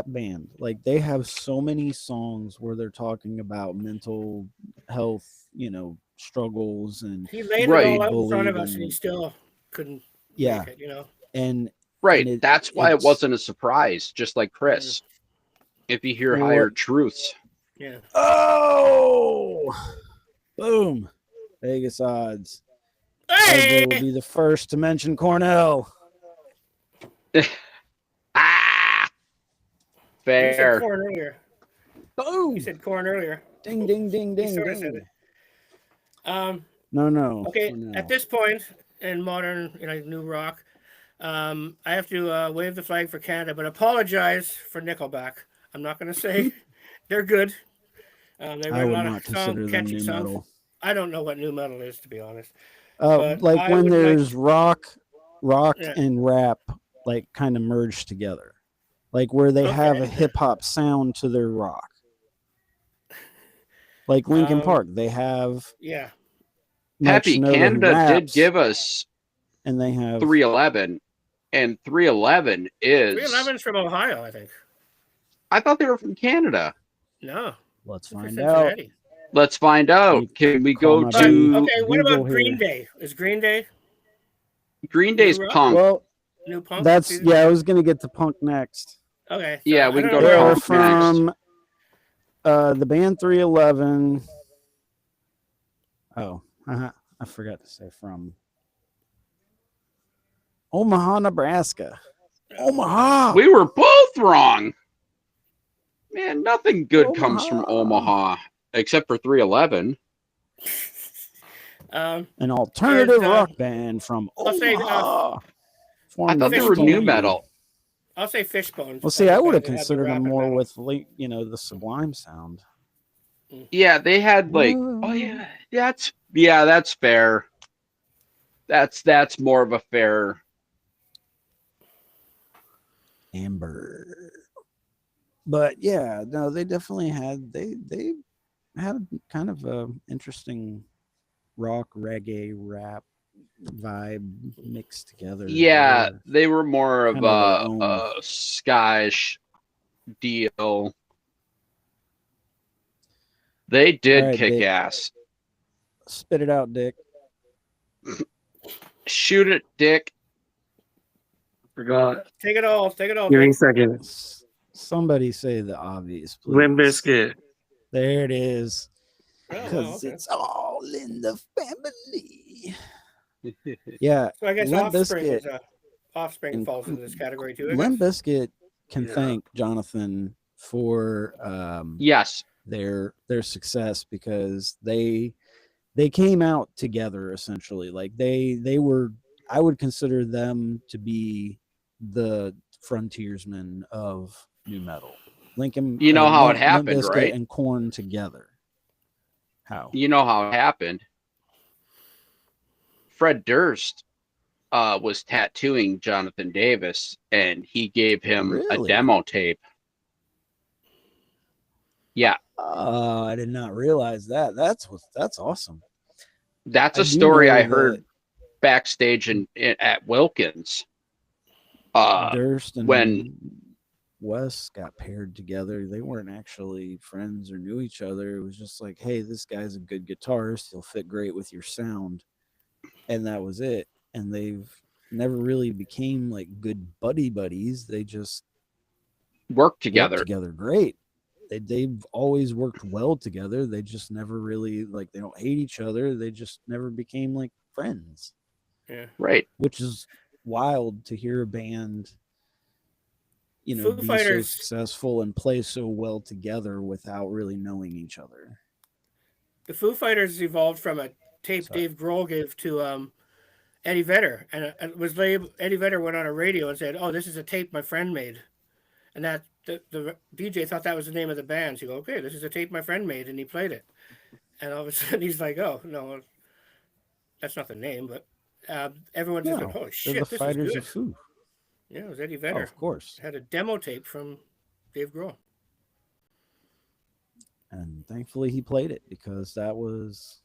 band, like, they have so many songs where they're talking about mental health, you know, struggles, and He laid Right. it all out in front of bullied us, and he and- still couldn't yeah, make it, you know. and Right. That's why it it's- wasn't a surprise, just like Chris. If you hear Well, higher truths. Yeah. oh, boom, Vegas odds. RJ will Hey! be the first to mention Cornell. Ah, You said fair. corn earlier. Boom, You said corn earlier. ding, ding, ding, ding, sorta said ding. it. No. Okay, Cornell. at this point in modern, new rock, I have to wave the flag for Canada, but apologize for Nickelback. I'm not going to say they're good. They I write a would lot not of consider them catchy new songs. metal. I don't know what new metal is, to be honest. But Like I when would like- there's rock Yeah. and rap, like, kind of merged together, like where they have a Okay. hip hop sound to their rock. Like Linkin Park, they have Yeah. Mike Happy Shinoda who Canada did raps, give us and they have 311, and 311 is. 311's from Ohio, I think. I thought they were from Canada. No, Let's they're from find out. Cincinnati. Let's find out. Can we Call go my But, to okay, what Google about Green here. Day? Is Green Day Green Day's New Rock? punk? Well, new punk? that's yeah. I was gonna get to punk next. Okay. So Yeah, we I can don't go to They're know. punk. from the band 311. Oh, I forgot to say from Omaha, Nebraska. Omaha. We were both wrong. Man, nothing good comes from Omaha except for 311. An alternative There's, rock band from I'll say, Omaha. I Formed thought they in were new 1980. metal. I'll say Fishbone. Well, see, as a I would have band that had the considered them rap more and with, the Sublime sound. Yeah, they had like. Oh yeah, that's fair. That's more of a fair. Amber. But yeah, no, they definitely had they had kind of a interesting rock, reggae, rap vibe mixed together. Yeah, They're they were more of kind of their a own. skyish deal. They did All right, kick Dick. ass. Spit it out, Dick. Shoot it, Dick. Forgot. Take it all. Take it all. Give me a Dick. second. Somebody say the obvious, please. Limp Bizkit. There it is. Oh, Because okay. it's all in the family. Yeah, So I guess Limp Offspring Bizkit. is Offspring falls into this category too. I Limp guess. Bizkit can Yeah. thank Jonathan for Yes. their success because they came out together essentially. Like they were, I would consider them to be the frontiersmen of new metal. Lincoln, You know how it Limp happened, Bizkit right? and Korn together. How? You know how it happened. Fred Durst was tattooing Jonathan Davis, and he gave him a Really? demo tape. Yeah, I did not realize that. That's awesome. that's I a do story know I that heard backstage at Wilkins. Durst and when- Wes got paired together. They weren't actually friends or knew each other. It was just like, hey, this guy's a good guitarist. He'll fit great with your sound. And that was it. And they've never really became like good buddies. They just worked together. worked together great. They've always worked well together. They just never really like, they don't hate each other. They just never became like friends, Yeah. Right. which is wild to hear a band, Foo be Fighters- so successful and play so well together without really knowing each other. The Foo Fighters evolved from a tape Sorry. Dave Grohl gave to Eddie Vedder, and it was Eddie Vedder went on a radio and said, "Oh, this is a tape my friend made," and that the DJ thought that was the name of the band. So you go, "Okay, this is a tape my friend made," and he played it, and all of a sudden he's like, "Oh no, that's not the name," but everyone just No, went, "Oh they're shit, the this Fighters is good." of Foo. Yeah, it was Eddie Oh, Vedder. of course. Had a demo tape from Dave Grohl. And thankfully he played it because that was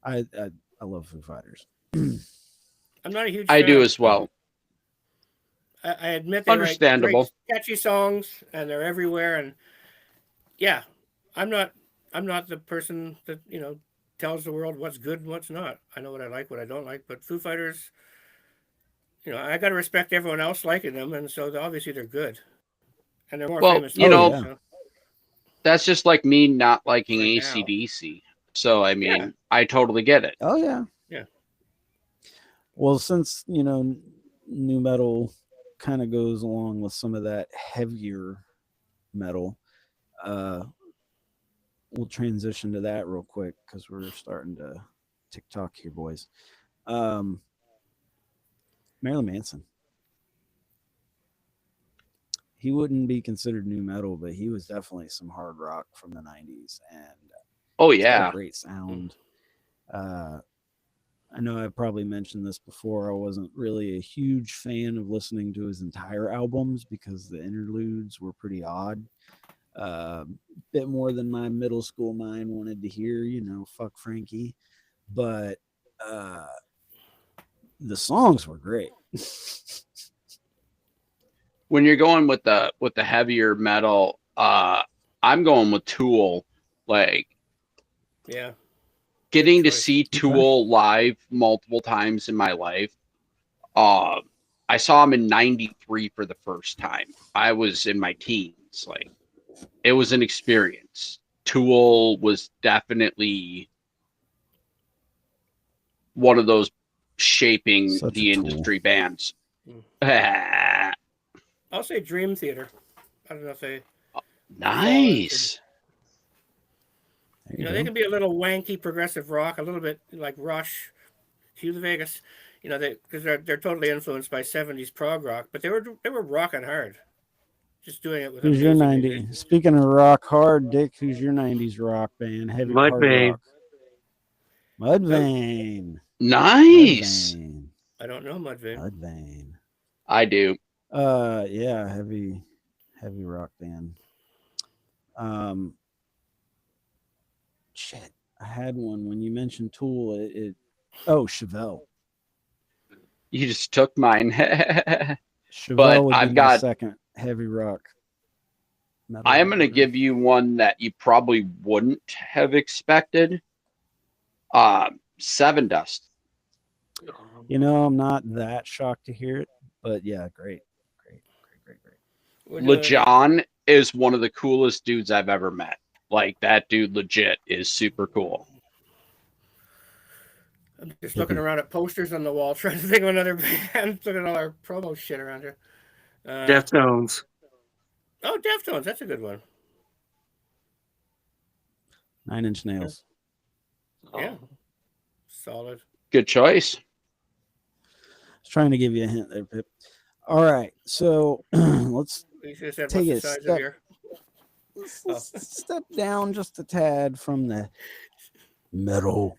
I love Foo Fighters. I'm not a huge I fan. do as well. I admit they write Understandable. great, catchy songs and they're everywhere. And yeah, I'm not the person that tells the world what's good and what's not. I know what I like, what I don't like. But Foo Fighters, I got to respect everyone else liking them, and so obviously they're good, and they're more Well, famous. you than know, us, so. That's just like me not liking Right now. AC/DC. So, I mean, Yeah. I totally get it. Oh yeah. Yeah. Well, since new metal kind of goes along with some of that heavier metal, we'll transition to that real quick because we're starting to TikTok here, boys. Marilyn Manson. He wouldn't be considered new metal, but he was definitely some hard rock from the 90s, and Oh, he's got a yeah. great sound. I know I probably mentioned this before. I wasn't really a huge fan of listening to his entire albums because the interludes were pretty odd. Bit more than my middle school mind wanted to hear, fuck Frankie. But the songs were great. When you're going with the heavier metal, I'm going with Tool. Like Yeah. getting to choice. see Tool live multiple times in my life. I saw him in '93 for the first time. I was in my teens. Like, it was an experience. Tool was definitely one of those shaping Such the a Tool. industry bands. I'll say Dream Theater. I don't know if they. Nice. There You know, go. they can be a little wanky progressive rock, a little bit like Rush, Hugh the Vegas. You know, because they're totally influenced by '70s prog rock, but they were rocking hard, just doing it with. Who's your amazing 90s? musicians. Speaking of rock hard, Dick, who's your 90s rock band? Heavy hard Mudvayne. rock. Mudvayne. Nice. Mudvayne. I don't know Mudvayne. Mudvayne. I do. Yeah, heavy rock band. Shit, I had one when you mentioned Tool. Chevelle. You just took mine. Chevelle But would be I've my got- second heavy rock. metal I am going to band. give you one that you probably wouldn't have expected. Seven Dust. You know, I'm not that shocked to hear it, but yeah, great. We're doing- LeJohn is one of the coolest dudes I've ever met. Like, that dude legit is super cool. I'm just looking around at posters on the wall, trying to think of another band. Looking at all our promo shit around here. Deftones. Oh, Deftones. That's a good one. 9 Inch Nails. Yeah. Solid. Good choice. I was trying to give you a hint there, Pip. All right, so let's You should have said Take what's the a size step- of your. let's step down just a tad from the metal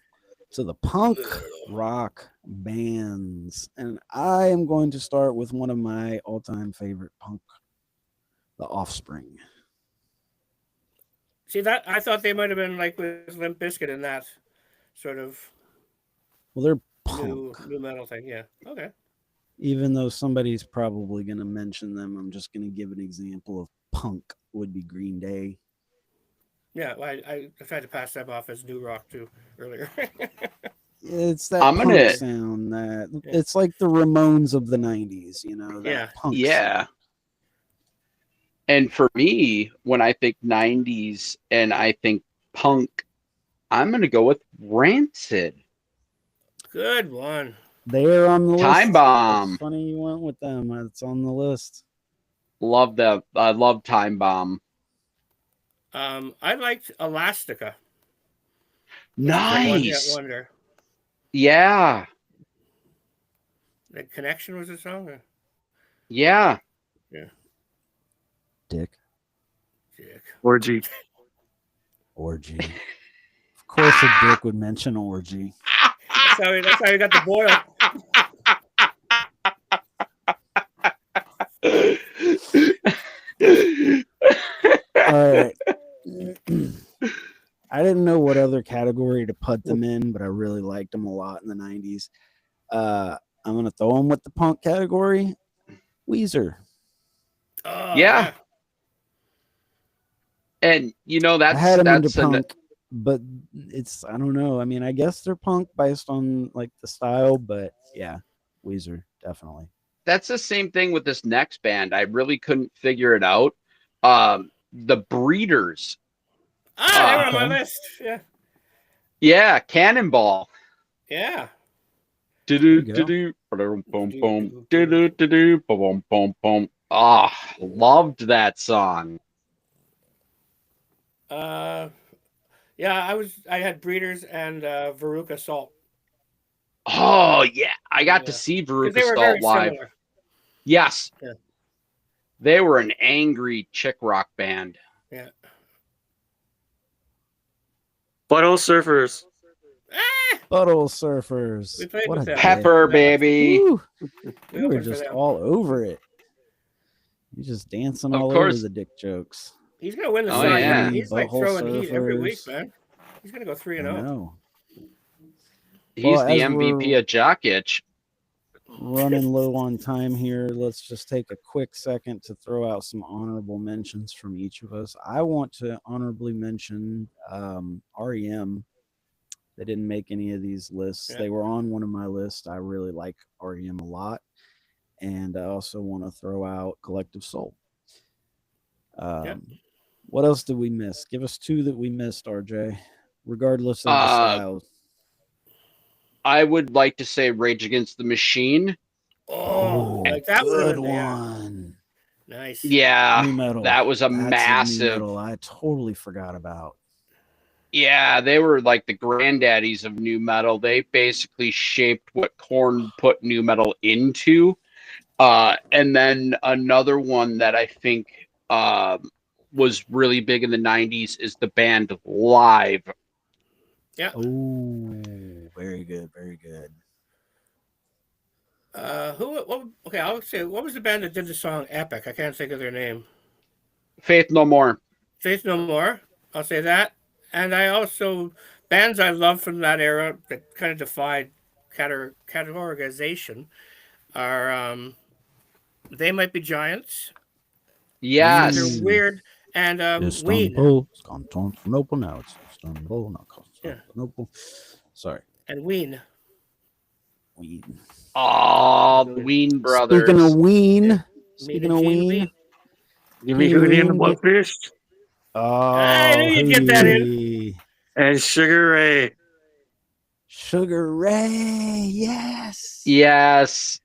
to the punk rock bands. And I am going to start with one of my all-time favorite punk, The Offspring. See that? I thought they might have been like with Limp Bizkit in that sort of Well, they're punk. new metal thing. Yeah. Okay. Even though somebody's probably going to mention them, I'm just going to give an example of punk would be Green Day. Yeah. Well, I tried to pass them off as new rock too earlier. It's that I'm punk gonna- sound that Yeah. it's like the Ramones of the 90s, you know, that Yeah. punk Yeah. sound. And for me, when I think 90s and I think punk, I'm going to go with Rancid. Good one. They're on the list. Time Bomb. It's funny you went with them. It's on the list. Love that. I love Time Bomb. I liked Elastica. Nice. One Wonder. Yeah. The Connection was a song. Or? Yeah. Dick. Dick. Orgy. Orgy. Of course a dick would mention orgy. That's how you got the boil. All right. I didn't know what other category to put them in, but I really liked them a lot in the 90s. I'm going to throw them with the punk category. Weezer. Oh, Yeah. And you know I had them into that's an, punk, but it's, I don't know. I mean, I guess they're punk based on like the style, but yeah, Weezer, definitely. that's the same thing with this next band. I really couldn't figure it out. The Breeders. They were on my okay. list. Yeah. Yeah, Cannonball. Yeah. you go. Ah, loved that song. Yeah, I had Breeders and Veruca Salt. Oh yeah, I got to Yeah. see 'Cause Veruca they were Salt very live. similar. Yes. Yeah. They were an angry chick rock band. Yeah. Butthole Surfers. Butthole Surfers. We played What with a them. day. Pepper, baby. Woo. We You were opened for just them. all over it. You're just dancing Of all course. over the dick jokes. He's gonna win the Oh, side. yeah. He's like Butthole throwing heat every week, Surfers. man. He's gonna go I 3-0. know. He's Well, the as MVP we're- of Jock Itch. running low on time here. Let's just take a quick second to throw out some honorable mentions from each of us. I want to honorably mention REM. They didn't make any of these lists. Yeah. They were on one of my lists. I really like REM a lot. And I also want to throw out Collective Soul. What else did we miss? Give us two that we missed, RJ, regardless of the styles. I would like to say Rage Against the Machine. Oh, like that good one. Nice. Yeah, New metal. that was That's massive. new metal I totally forgot about. Yeah, they were like the granddaddies of new metal. They basically shaped what Korn put new metal into. And then another one that I think was really big in the 90s is the band Live. Yeah. Oh, very good, very good. Okay, I'll say, what was the band that did the song Epic? I can't think of their name. Faith No More. Faith No More. I'll say that. And I also, bands I love from that era that kind of defied categorization are They Might Be Giants. Yes. They're weird. And Ween. It's Constantinople now. It's Istanbul, not Constantinople. Sorry. And Ween. Ween. Oh, the Ween brothers. Speaking of Ween. Yeah. Speaking of Ween. Give me Hootie and the Blowfish Oh, I knew you'd get that in. Hootie. and Sugar Ray. Sugar Ray. Yes. Yes.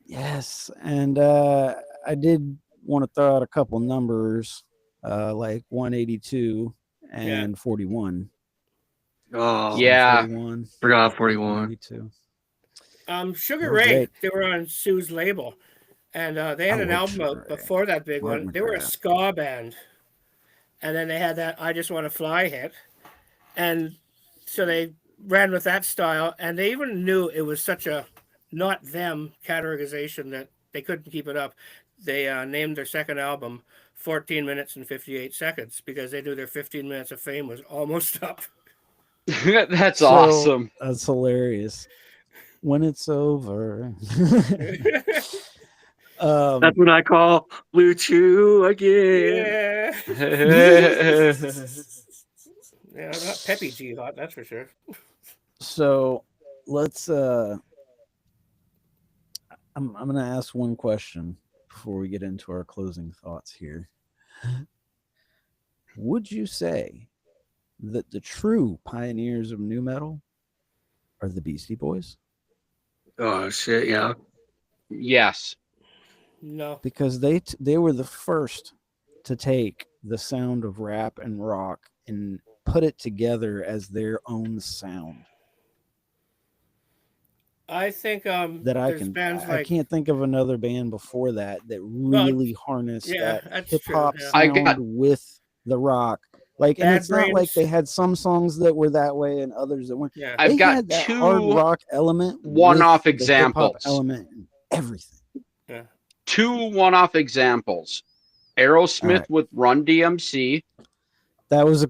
Yes. And I did want to throw out a couple numbers, like 182 and 41. Oh, Yeah. 41, forgot 41. 182. Sugar Oh, Ray, great. they were on Sue's label. And they had I an like album Sugar out Ray. before that big Mark one. They were a McGrath. ska band. And then they had that I Just Want to Fly hit. And so they ran with that style. And they even knew it was such a not them categorization that they couldn't keep it up. They named their second album 14 minutes and 58 seconds because they knew their 15 minutes of fame was almost up. That's So, awesome. That's hilarious. When it's over. That's what I call Blue Chew again. Yeah. Yeah, not Peppy G Hot, that's for sure. So let's I'm gonna ask one question before we get into our closing thoughts here. Would you say that the true pioneers of new metal are the Beastie Boys? Oh shit, yeah. Yes. No. Because they were the first to take the sound of rap and rock and put it together as their own sound. I think That there's bands I like can't think of another band before that really harnessed yeah, that that's hip hop true, yeah. I sound got- with the rock. Like, and Bad it's not like Brains. they had some songs that were that way and others that weren't. yeah. I've They got had that two hard rock element, with one-off the hip-hop examples. element, and everything. Two one-off examples. Aerosmith Alright. with Run DMC. That was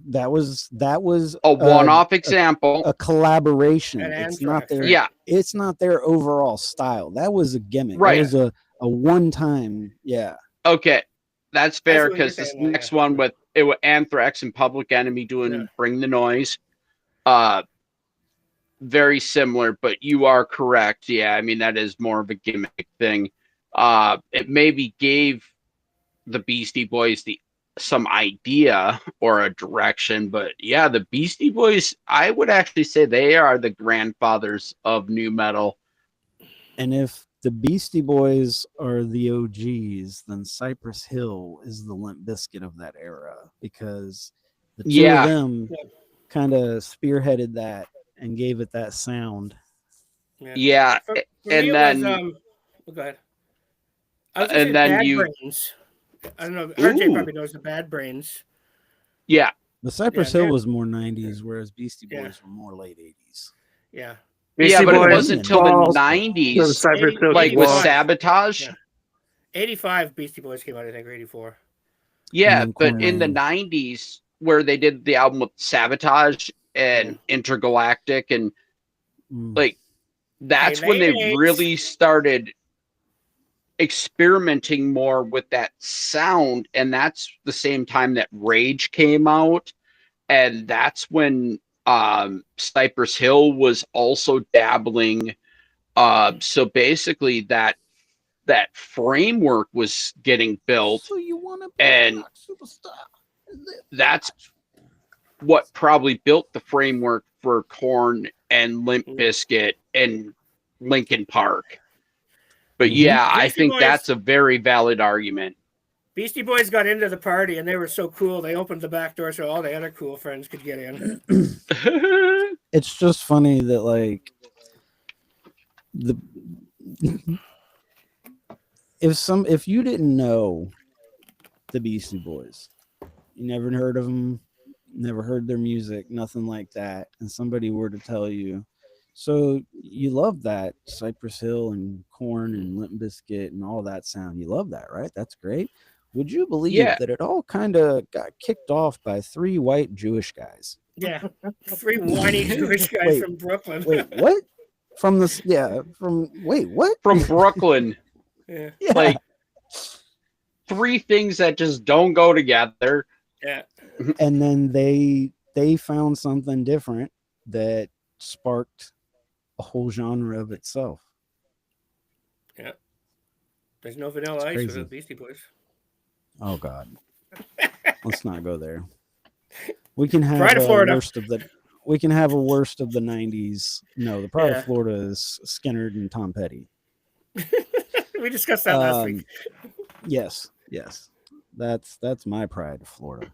A one-off example. a collaboration. And It's not Anthrax, their right? Yeah. it's not their overall style. That was a gimmick. Right. That was a one-time. Yeah. Okay. That's fair what you're because this saying, yeah. next one with Anthrax and Public Enemy doing Yeah. Bring the Noise. Very similar, but you are correct. Yeah, I mean that is more of a gimmick thing. It maybe gave the Beastie Boys some idea or a direction, but yeah, the Beastie Boys, I would actually say they are the grandfathers of new metal. And if the Beastie Boys are the OGs, then Cypress Hill is the Limp Bizkit of that era, because the two Yeah. of them Yeah. kind of spearheaded that and gave it that sound. Yeah, For and me, then it was, go ahead. I was gonna and say then Bad you- Brains. I don't know. RJ Ooh. probably knows the Bad Brains. yeah, The Cypress Yeah, Hill they're- was more 90s, whereas Beastie Yeah. Boys were more late 80s. Yeah. yeah, but it Boys wasn't until the falls- '90s, Cypress Hill like with falls. Sabotage. Yeah. 85 Beastie Boys came out, I think, or 84. Yeah, then but in the Cornell. '90s, where they did the album with Sabotage and Intergalactic, and Mm. like that's Hey, when they ladies. really started experimenting more with that sound, and that's the same time that Rage came out, and that's when Cypress Hill was also dabbling. So basically, that framework was getting built, So you want to be and a rock superstar? that's what probably built the framework for Korn and Limp Bizkit and Linkin Park. But yeah, I Beastie think Boys. that's a very valid argument. Beastie Boys got into the party and they were so cool. They opened the back door so all the other cool friends could get in. It's just funny that like if you didn't know the Beastie Boys, you never heard of them, never heard their music, nothing like that, and somebody were to tell you, so you love that Cypress Hill and Korn and Limp Bizkit and all that sound, you love that, right? That's great. Would you believe Yeah. that it all kind of got kicked off by 3 white Jewish guys? Yeah. 3 whiny Jewish guys Wait, from Brooklyn. Wait, what? From this? Yeah, from wait, what? From Brooklyn. Yeah. Yeah. Like 3 things that just don't go together. Yeah. And then they found something different that sparked a whole genre of itself. Yeah. There's no Vanilla Ice crazy. with the Beastie Boys. Oh God, let's not go there. We can have Pride of a Florida. worst of the. We can have a worst of the '90s. No, the Pride Yeah. of Florida is Skinner and Tom Petty. We discussed that last week. Yes, that's my Pride of Florida.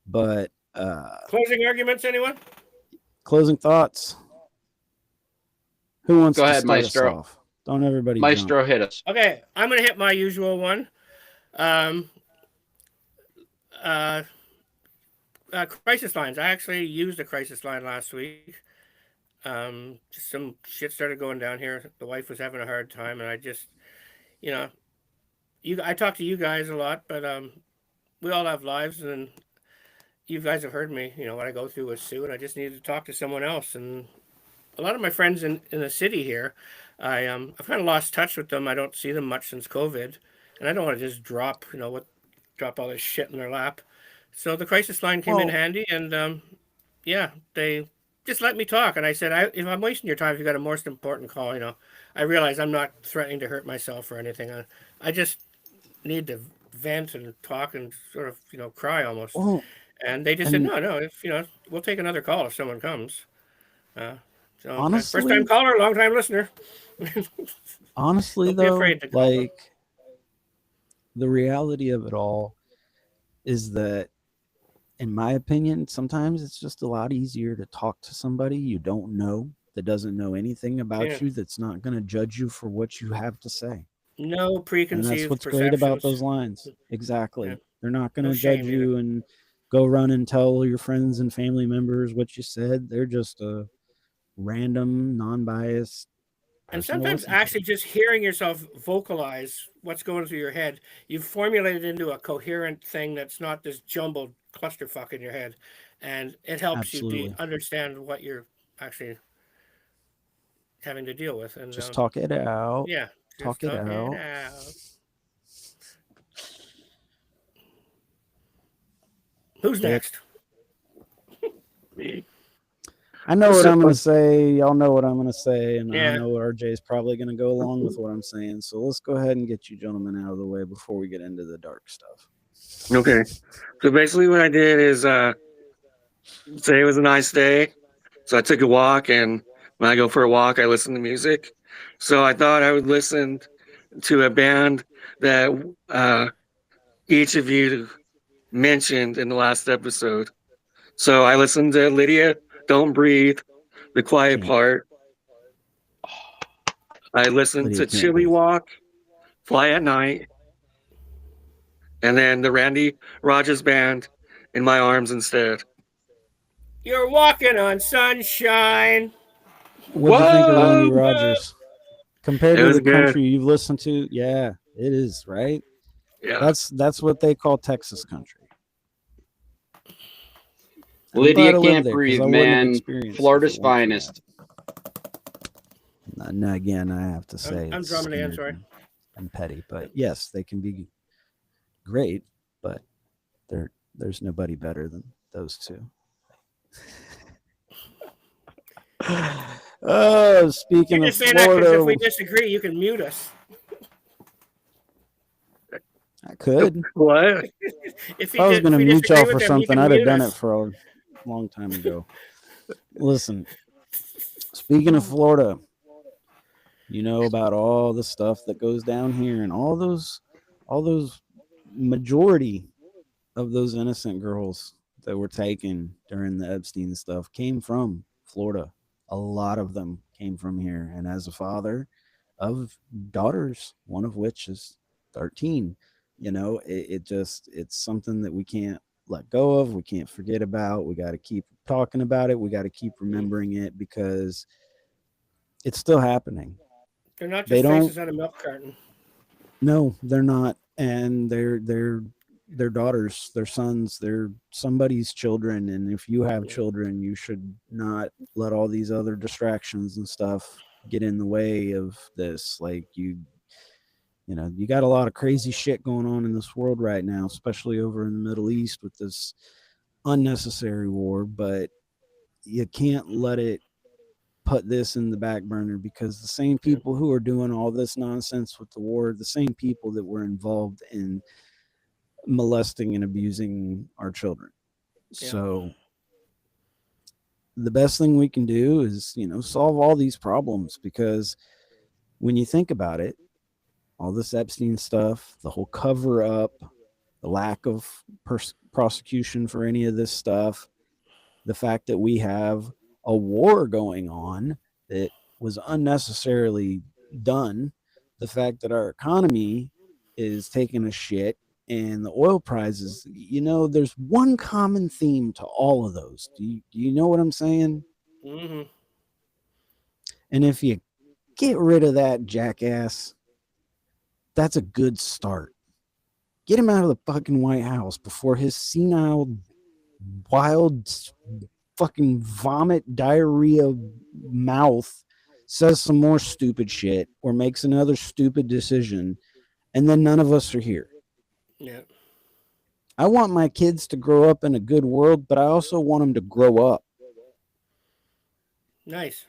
But Closing arguments, anyone? closing thoughts. Who wants Go to ahead, start us Maestro. off? Don't everybody Maestro, jump. hit us. Okay, I'm gonna hit my usual one. Crisis lines. I actually used a crisis line last week. Just some shit started going down here. The wife was having a hard time, and I just, I talk to you guys a lot, but we all have lives, and you guys have heard me. What I go through with Sue, and I just needed to talk to someone else. And a lot of my friends in the city here, I've kind of lost touch with them. I don't see them much since COVID, and I don't want to just drop all this shit in their lap. So the crisis line came in handy, and they just let me talk. And I said, if I'm wasting your time, if you got a most important call, I realize I'm not threatening to hurt myself or anything. I just need to vent and talk and sort of, cry almost. Well, and they just said, no, if we'll take another call if someone comes. So honestly, first time caller, long time listener. Honestly, Don't be though, afraid to call them. like the reality of it all is that, in my opinion, sometimes it's just a lot easier to talk to somebody you don't know, that doesn't know anything about you, that's not going to judge you for what you have to say. No preconceived And that's what's great about those lines. Exactly. They're not going to judge you and go run and tell your friends and family members what you said. They're just a random, non-biased. And sometimes actually just hearing yourself vocalize what's going through your head, you've formulated into a coherent thing that's not this jumbled clusterfuck in your head. And it helps you understand what you're actually having to deal with. And just talk it out. Yeah. Talk it out. Who's next? Me. I know what I'm going to say. Y'all know what I'm going to say. And I know RJ is probably going to go along with what I'm saying. So let's go ahead and get you gentlemen out of the way before we get into the dark stuff. Okay. So basically what I did is say it was a nice day. So I took a walk, and when I go for a walk, I listen to music. So I thought I would listen to a band that each of you mentioned in the last episode. So I listened to Lydia, Don't Breathe, The Quiet Part. I listened to Chili Walk, Fly at Night, and then the Randy Rogers Band, In My Arms Instead. You're walking on sunshine. What do you think of Randy Rogers? Compared to the country you've listened to, yeah, it is, right? Yeah. That's what they call Texas country. Lydia Can't Breathe, man. Florida's finest. Now, again, I have to say I'm it's drumming in, stupid sorry. and petty, but yes, they can be great, but there's nobody better than those two. Oh, speaking You're of just saying that because if Florida, we disagree, you can mute us. I could. What? If If I was going to mute y'all for you something, can I'd have mute done it us. for a long time ago. Listen, speaking of Florida, you know about all the stuff that goes down here, and all those majority of those innocent girls that were taken during the Epstein stuff came from Florida. A lot of them came from here. And as a father of daughters, one of which is 13, it's something that we can't let go of. We can't forget about. We got to keep talking about it. We got to keep remembering it because it's still happening. They're not They just don't. faces on a milk carton. No, they're not, and they're daughters, they're sons, they're somebody's children, and if you have children, you should not let all these other distractions and stuff get in the way of this. Like you got a lot of crazy shit going on in this world right now, especially over in the Middle East with this unnecessary war, but you can't let it put this in the back burner because the same people who are doing all this nonsense with the war, the same people that were involved in molesting and abusing our children. Yeah. So the best thing we can do is, solve all these problems, because when you think about it, all this Epstein stuff, the whole cover up, the lack of prosecution for any of this stuff, the fact that we have a war going on that was unnecessarily done, the fact that our economy is taking a shit, and the oil prices, there's one common theme to all of those. Do you know what I'm saying? Mm-hmm. And if you get rid of that jackass, that's a good start. Get him out of the fucking White House before his senile, wild, fucking vomit diarrhea mouth says some more stupid shit or makes another stupid decision, and then none of us are here. Yeah. I want my kids to grow up in a good world, but I also want them to grow up. Nice.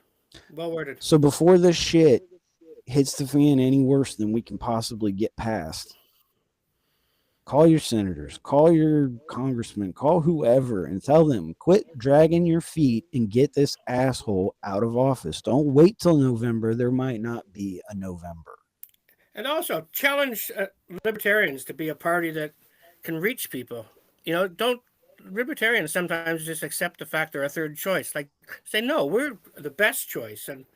Well worded. So before this shit hits the fan any worse than we can possibly get past, call your senators, call your congressmen, call whoever, and tell them, quit dragging your feet and get this asshole out of office. Don't wait till November. There might not be a November. And also challenge libertarians to be a party that can reach people. Libertarians sometimes just accept the fact they're a third choice. Like, say, no, we're the best choice. And,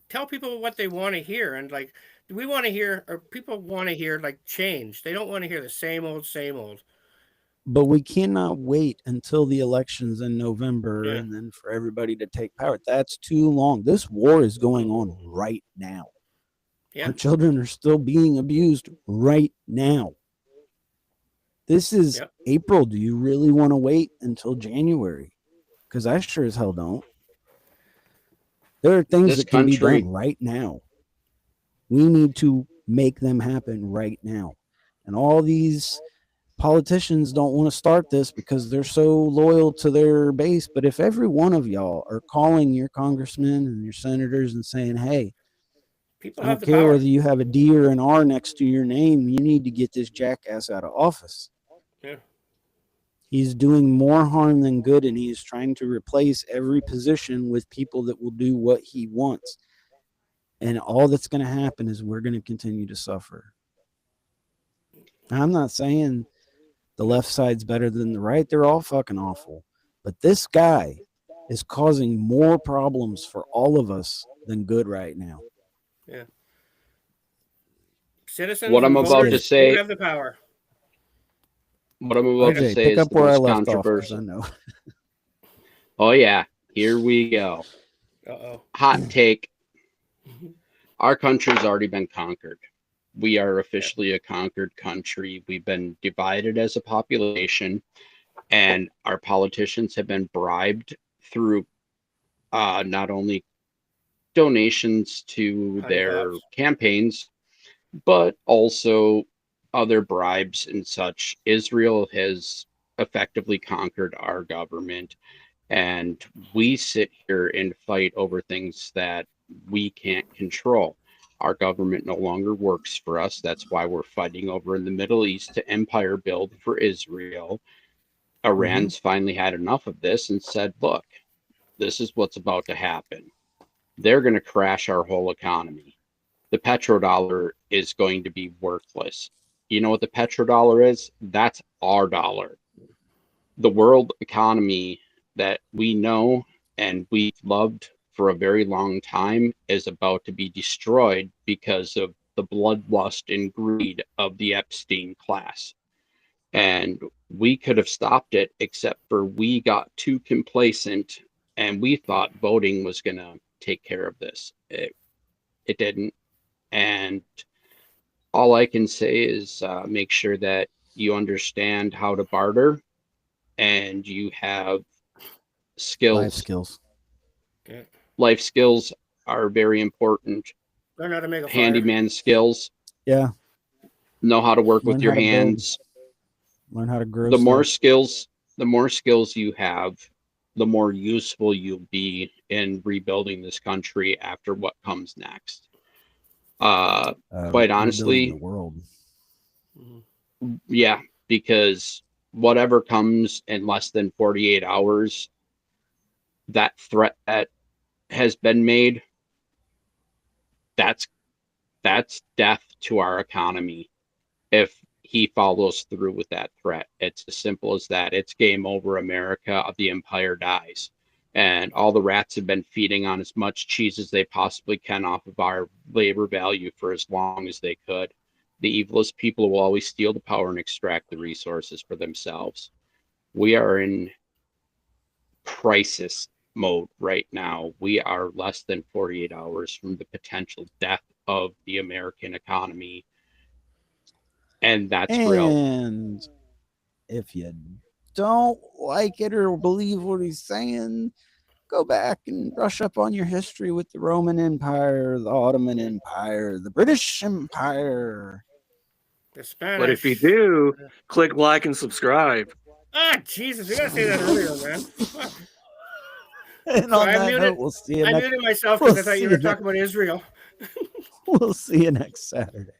tell people what they want to hear. And, like, do we want to hear, or people want to hear, like, change? They don't want to hear the same old, same old. But we cannot wait until the elections in November and then for everybody to take power. That's too long. This war is going on right now. Yeah. Our children are still being abused right now. This is April. Do you really want to wait until January? Because I sure as hell don't. There are things that can be done right now. We need to make them happen right now. And all these politicians don't want to start this because they're so loyal to their base. But if every one of y'all are calling your congressmen and your senators and saying, hey, I don't care whether you have a D or an R next to your name, you need to get this jackass out of office. Yeah. He's doing more harm than good, and he is trying to replace every position with people that will do what he wants. And all that's going to happen is we're going to continue to suffer. Now, I'm not saying the left side's better than the right. They're all fucking awful. But this guy is causing more problems for all of us than good right now. Yeah. Citizens, what I'm about to say, have the power. What I'm about to say pick is up the where I most left off, controversial. I know. Oh yeah, here we go. Uh-oh. Hot take. Our country's already been conquered. We are officially a conquered country. We've been divided as a population, and our politicians have been bribed through not only donations to Honey their pots. campaigns, but also other bribes and such. Israel has effectively conquered our government, and we sit here and fight over things that we can't control. Our government no longer works for us. That's why we're fighting over in the Middle East to empire build for Israel. Iran's finally had enough of this and said, look, this is what's about to happen. They're going to crash our whole economy. The petrodollar is going to be worthless. You know what the petrodollar is? That's our dollar. The world economy that we know and we've loved for a very long time is about to be destroyed because of the bloodlust and greed of the Epstein class. And we could have stopped it, except for we got too complacent and we thought voting was going to take care of this. It didn't. And all I can say is make sure that you understand how to barter and you have skills. Life skills. Okay. Life skills are very important. Learn how to make a fire. Handyman skills. Yeah. Know how to work Learn with your how to build. hands. Learn how to grow. The more stuff. skills you have, the more useful you'll be in rebuilding this country after what comes next. Quite honestly, the world. yeah, because whatever comes in less than 48 hours, that threat that has been made, that's death to our economy. If he follows through with that threat, it's as simple as that. It's game over, America. The empire dies. And all the rats have been feeding on as much cheese as they possibly can off of our labor value for as long as they could. The evilest people will always steal the power and extract the resources for themselves. We are in crisis mode right now. We are less than 48 hours from the potential death of the American economy. And that's real. And if you don't like it or believe what he's saying, go back and brush up on your history with the Roman Empire, the Ottoman Empire, the British Empire. The Spanish. But if you do, click like and subscribe. Ah, Jesus, we gotta say that earlier, man. And So on I that muted- note, we'll see you I next. muted myself because I We'll thought you see were you talking about Israel. We'll see you next Saturday.